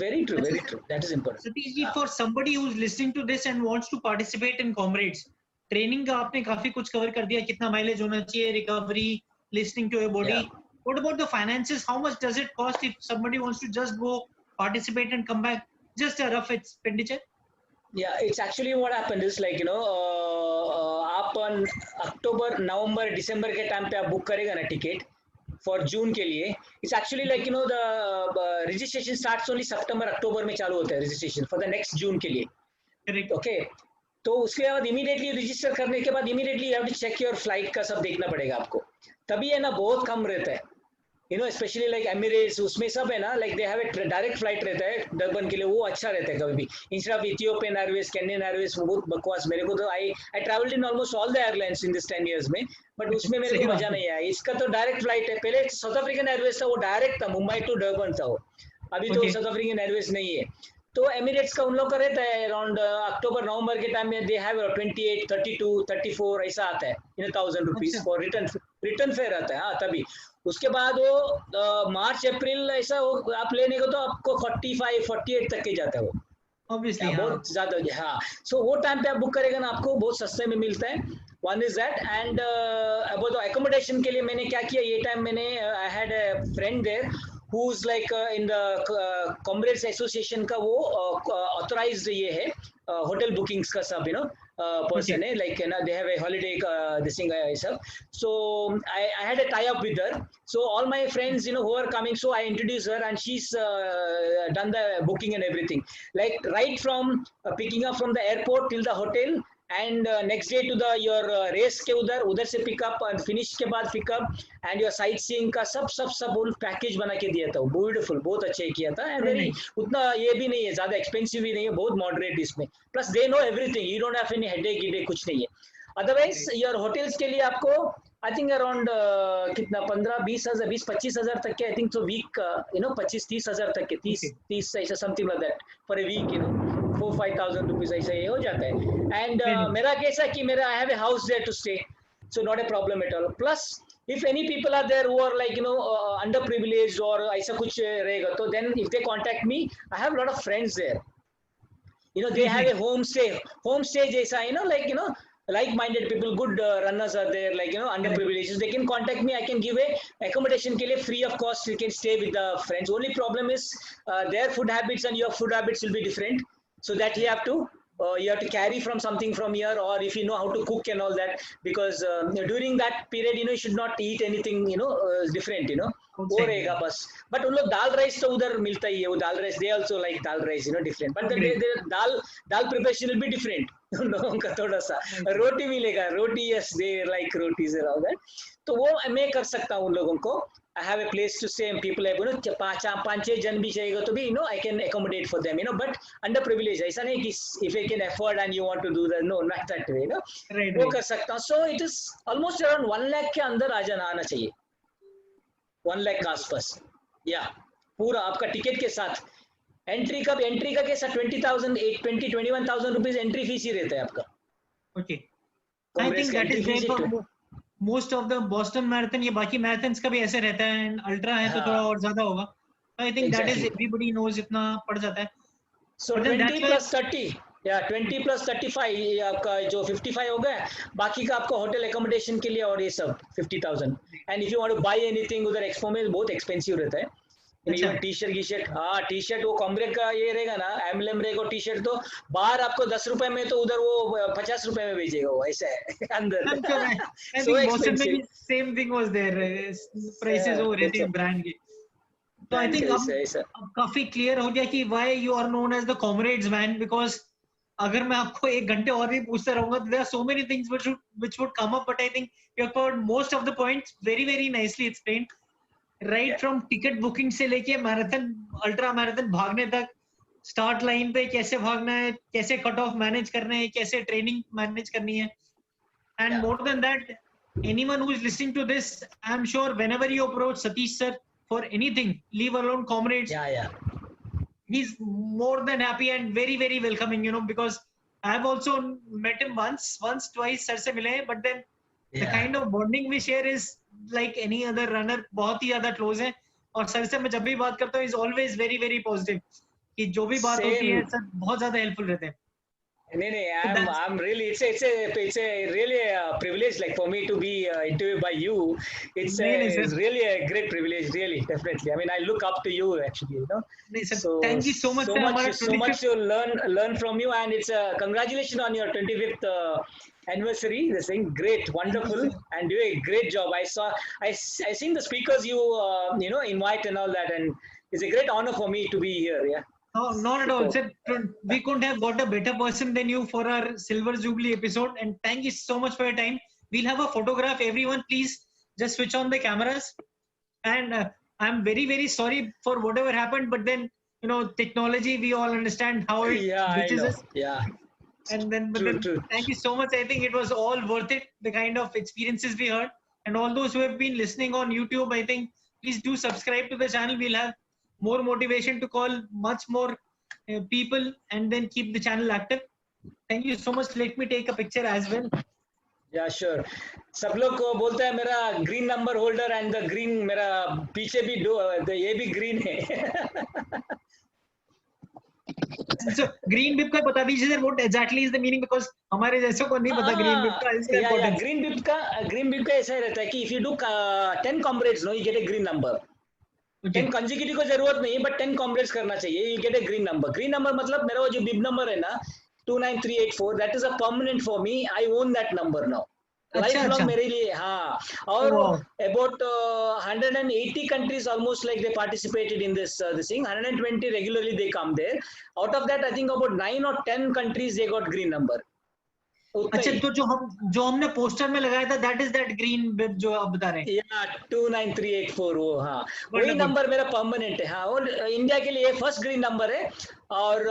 B: Very true, very true. That is important.
D: Satish ji, for somebody who is listening to this and wants to participate in comrades, training का आपने काफी कुछ cover कर दिया, कितना mileage होना चाहिए, recovery, listening to your body. What about the finances? How much does it cost if somebody wants to just go participate and come back? Just a rough expenditure.
B: Yeah, it's actually what happened is like आप अक्टूबर नवंबर दिसंबर के time पे आप book करेगा ना ticket for June के लिए. It's actually like the registration starts only सितंबर अक्टूबर में चालू होता है registration for the next June के लिए.
D: Correct.
B: ओके, तो उसके बाद इमीडिएटली रजिस्टर करने के बाद immediately you have to check your flight का सब देखना पड़ेगा आपको. तभी है ना बहुत कम रहता है, स्पेशली लाइक एमिरेट्स, उसमें सब है ना, like they have a direct flight रहता है डरबन के लिए, वो अच्छा रहता है कभी भी. Instead of Ethiopian Airways, Kenyon Airways, वो बहुत बकवास. मेरे को तो I travelled in almost all the airlines in this 10 years में, बट उसमें मेरे को मजा नहीं आया. इसका तो डायरेक्ट फ्लाइट है. पहले साउथ अफ्रीकन एयरवेज था, वो डायरेक्ट था, मुंबई टू डरबन था वो. अभी तो साउथ अफ्रीकन एयरवेज नहीं है. तो एमिरेट्स का उन लोग का रहता है अराउंड अक्टूबर नवंबर के टाइम में, दे हैव 28, 32, 34 ऐसा आता है इन 1000 रुपीज फॉर रिटर्न फेयर आता है. हाँ, तभी उसके बाद वो मार्च अप्रैल ऐसा आप लेने को तो आपको 45, 48 तक के जाता है वो.
D: Obviously,
B: बहुत ज्यादा. हाँ, सो वो टाइम पे आप बुक करेगा ना, आपको बहुत सस्ते में मिलता है. One is that. And about the accommodation के लिए मैंने क्या किया, ये टाइम मैंने I had a friend there who's like in the comrades association का वो authorized ये है hotel bookings का सब person है, like they have a holiday this thing सब. So I had a tie up with her, so all my friends who are coming, so I introduced her and she's done the booking and everything, like right from picking up from the airport till the hotel, and next day to the your race के उधर से pick up and finish के बाद pick up and your sightseeing का सब वो package बना के दिया था. Beautiful, बहुत अच्छे किया था and very उतना ये भी नहीं है, ज़्यादा expensive भी नहीं है, बहुत moderate इसमें. Plus they know everything, you don't have any headache कुछ नहीं है. Otherwise your hotels के लिए आपको I think around कितना 15-20 हजार 20-25 हजार तक के I think so week 25-30 हजार तक के 30 ऐसा something like that for a week 4,000-5,000 rupees ऐसा ये हो जाता है. And मेरा कैसा कि मेरा I have a house there to stay, so not a problem at all. Plus if any people are there who are like underprivileged or ऐसा कुछ रहेगा तो then if they contact me, I have a lot of friends there. They have a homestay जैसा like-minded people, good runners are there, like underprivileged. They can contact me. I can give a accommodation के लिए free of cost. You can stay with the friends. Only problem is their food habits and your food habits will be different. So that you have to carry from something from here, or if you know how to cook and all that, because during that period you should not eat anything different वो रहेगा बस. But उन लोग दाल rice तो उधर मिलता ही है, वो दाल rice they also like dal rice different, but the dal preparation will be different. उन लोगों का थोड़ा सा रोटी मिलेगा, रोटी yes they like rotis and all that, तो वो मैं कर सकता हूँ उन लोगों को. I have a place to stay and people have 5-6 जन भी चाहिए तो भी I can accommodate for them but underprivileged ऐसा नहीं कि if I can afford and you want to do that, no, not that way वो कर सकता हूँ. So it is almost around 1 lakh के अंदर आना चाहिए, 1 lakh के आसपास पूरा आपका टिकट के साथ. एंट्री का कैसा 21,000 रुपीज एंट्री फीस ही रहता है आपका.
D: Okay, I think that is there for most of the Boston Marathon. ये बाकी marathons का भी ऐसे रहता है, and ultra है तो थोड़ा और ज्यादा होगा. I think that is everybody knows इतना पड़ जाता है.
B: So 20 plus 30 20 plus 35 आपका जो 55 हो गया, बाकी का आपका होटल एकोमोडेशन के लिए और ये सब 50,000. And if you want to buy anything उधर एक्सपो में बहुत एक्सपेंसिव रहता है. टी शर्ट वो कॉम्रेड का ये रहेगा ना, एम्बलम रहेगा टी शर्ट, तो बाहर आपको 10 रुपए में तो उधर वो 50 रुपए में बेचेगा वो, ऐसा है अंदर.
D: So expensive. Same thing was there. Prices हो रहे थे ब्रांड के. तो I think अब काफी क्लियर हो गया कि why you are known as the comrades man, because अगर मैं आपको 1 घंटे और भी पूछता रहूंगा तो there are so many things which would come up, but I think you have covered most of the points very very nicely explained. Right from ticket booking से लेके मैराथन अल्ट्रा मैराथन भागने तक, स्टार्ट लाइन पे कैसे भागना है, कैसे cut off manage करना है, कैसे ट्रेनिंग मैनेज करनी है. And more than that, anyone who is listening to this, I'm sure whenever you approach Satish sir for anything, leave alone comrades, he's more than happy and very very welcoming, because I've also met him once twice sir से मिले, but then the kind of bonding we share is like any other runner, बहुत ही ज़्यादा close है. और sir से मैं जब भी बात करता हूँ is always very very positive, कि जो भी बात होती है सर बहुत ज़्यादा helpful रहते हैं.
B: I'm really it's a really a privilege like for me to be interviewed by you. It's really a great privilege, really, definitely. I mean, I look up to you actually,
D: So thank you so much.
B: So much to learn from you, and it's a congratulations on your 25th anniversary. This thing, great, wonderful, and do a great job. I seen the speakers you invite and all that, and it's a great honor for me to be here. Yeah.
D: No, not at all. Sir, we couldn't have got a better person than you for our Silver Jubilee episode. And thank you so much for your time. We'll have a photograph. Everyone, please just switch on the cameras. And I'm very, very sorry for whatever happened. But then, technology, we all understand how it reaches us.
B: Yeah.
D: And then, true. Thank you so much. I think it was all worth it, the kind of experiences we heard. And all those who have been listening on YouTube, I think, please do subscribe to the channel. We'll have more motivation to call much more people and then keep the channel active. Thank you so much. Let me take a picture as well.
B: Yeah, sure. सब लोग को बोलता है मेरा green number holder and the green मेरा पीछे भी ये भी green है.
D: So green bib का बता दीजिए sir, what exactly is the meaning, because हमारे जैसों को नहीं पता green bib का इसका importance.
B: green bib का ऐसा रहता है कि if you do 10 comrades, you get a green number. 10 consecutive को जरूरत नहीं, बट 10 कॉम्रेड्स करना चाहिए. You get a green number. Green number मतलब मेरा वो जो बिब नंबर है ना 29384, that is a permanent for me. I own that number now, life long मेरे लिए. हाँ, और about 180 countries almost like they participated in this thing. 120 regularly they come there. Out of that I think about 9 or 10 countries they got green number.
D: अच्छा, तो जो हमने poster में लगाया था, दैट इज दैट ग्रीन बिब जो आप बता रहे हैं।
B: या 29384 वो, हाँ वही नंबर मेरा परमानेंट है। हाँ, और इंडिया के लिए फर्स्ट ग्रीन नंबर है, और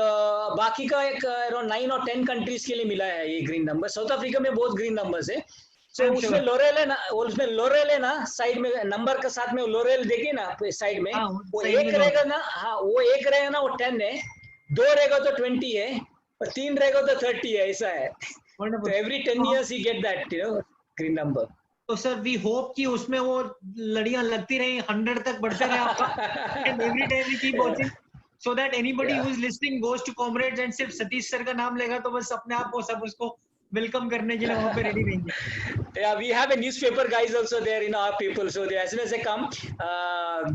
B: बाकी का एक अराउंड 9 और 10 कंट्रीज के लिए मिला है ये ग्रीन नंबर। साउथ अफ्रीका में बहुत ग्रीन नंबर्स है। सो उसमें लोरेल है ना, उसमें लोरेल है ना, साइड में नंबर के साथ में लोरेल देखिए ना साइड में, वो एक रहेगा ना, हाँ वो एक रहेगा ना, वो 10 है, 2 रहेगा तो 20 है, और 3 रहेगा तो 30 है, ऐसा है। तो every 10 years you get that, you know, green number.
D: तो सर वी होप कि उसमें वो लड़ियां लगती रही, 100 तक बढ़ते रहे आपका, and every time we keep watching, so that anybody who is listening goes to Comrades and सिर्फ सतीश सर का नाम लेगा तो बस अपने आप को सब उसको वेलकम करने के लिए वहां पे रेडी रहेंगे।
B: Yeah, we have a newspaper guys also there in our people, so they, as soon as they come,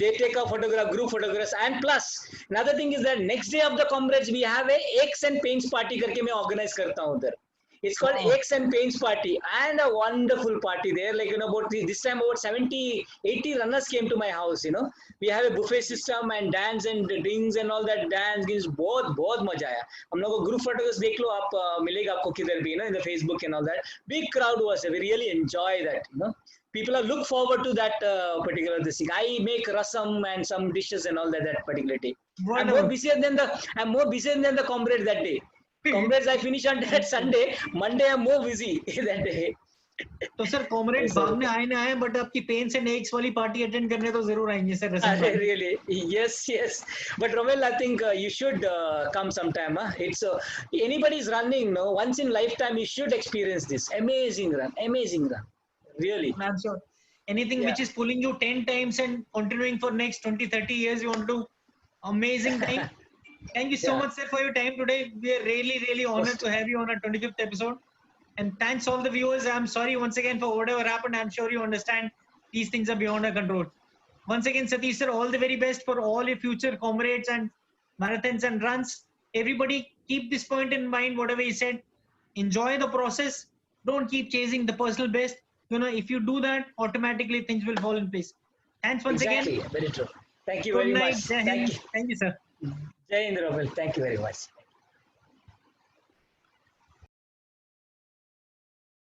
B: they take a photograph, group photographs, and plus another thing is that next day of the Comrades we have a aches and pains party करके मैं organize करता हूँ उधर। It's called Aches and Pains Party, and a wonderful party there. Like, you know, about this time about 70-80 runners came to my house. You know, we have a buffet system and dance and drinks and all that dance games. बहुत मजा आया। हम लोग को group photos देख लो आप, मिलेगा आपको किधर भी, you know, in the Facebook and all that. Big crowd was there. We really enjoy that. You know, people are look forward to that particular thing. I make rasam and some dishes and all that particular day. I'm more busier than the Comrade that day. Comrades I finish on that Sunday. Monday I'm more busy that day.
D: तो sir comrades भागने आए ना आए, but आपकी pens and eggs वाली party attend करने तो जरूर आएंगे sir.
B: Really, yes. But Rommel, I think you should come sometime. It's anybody's running. No, once in lifetime you should experience this amazing run. Really.
D: I'm sure. Anything which is pulling you 10 times and continuing for next 20-30 years, you want to amazing time. Thank you so much, sir, for your time today. We are really honored to have you on our 25th episode. And thanks all the viewers. I'm sorry once again for whatever happened. I'm sure you understand these things are beyond our control. Once again, Satish sir, all the very best for all your future Comrades and marathons and runs. Everybody keep this point in mind, whatever he said. Enjoy the process. Don't keep chasing the personal best. You know, if you do that, automatically things will fall in place. Thanks once again.
B: Exactly, very true. Thank you very much.
D: Thank you, sir.
B: Jai Hind, Rommel. Thank you very much.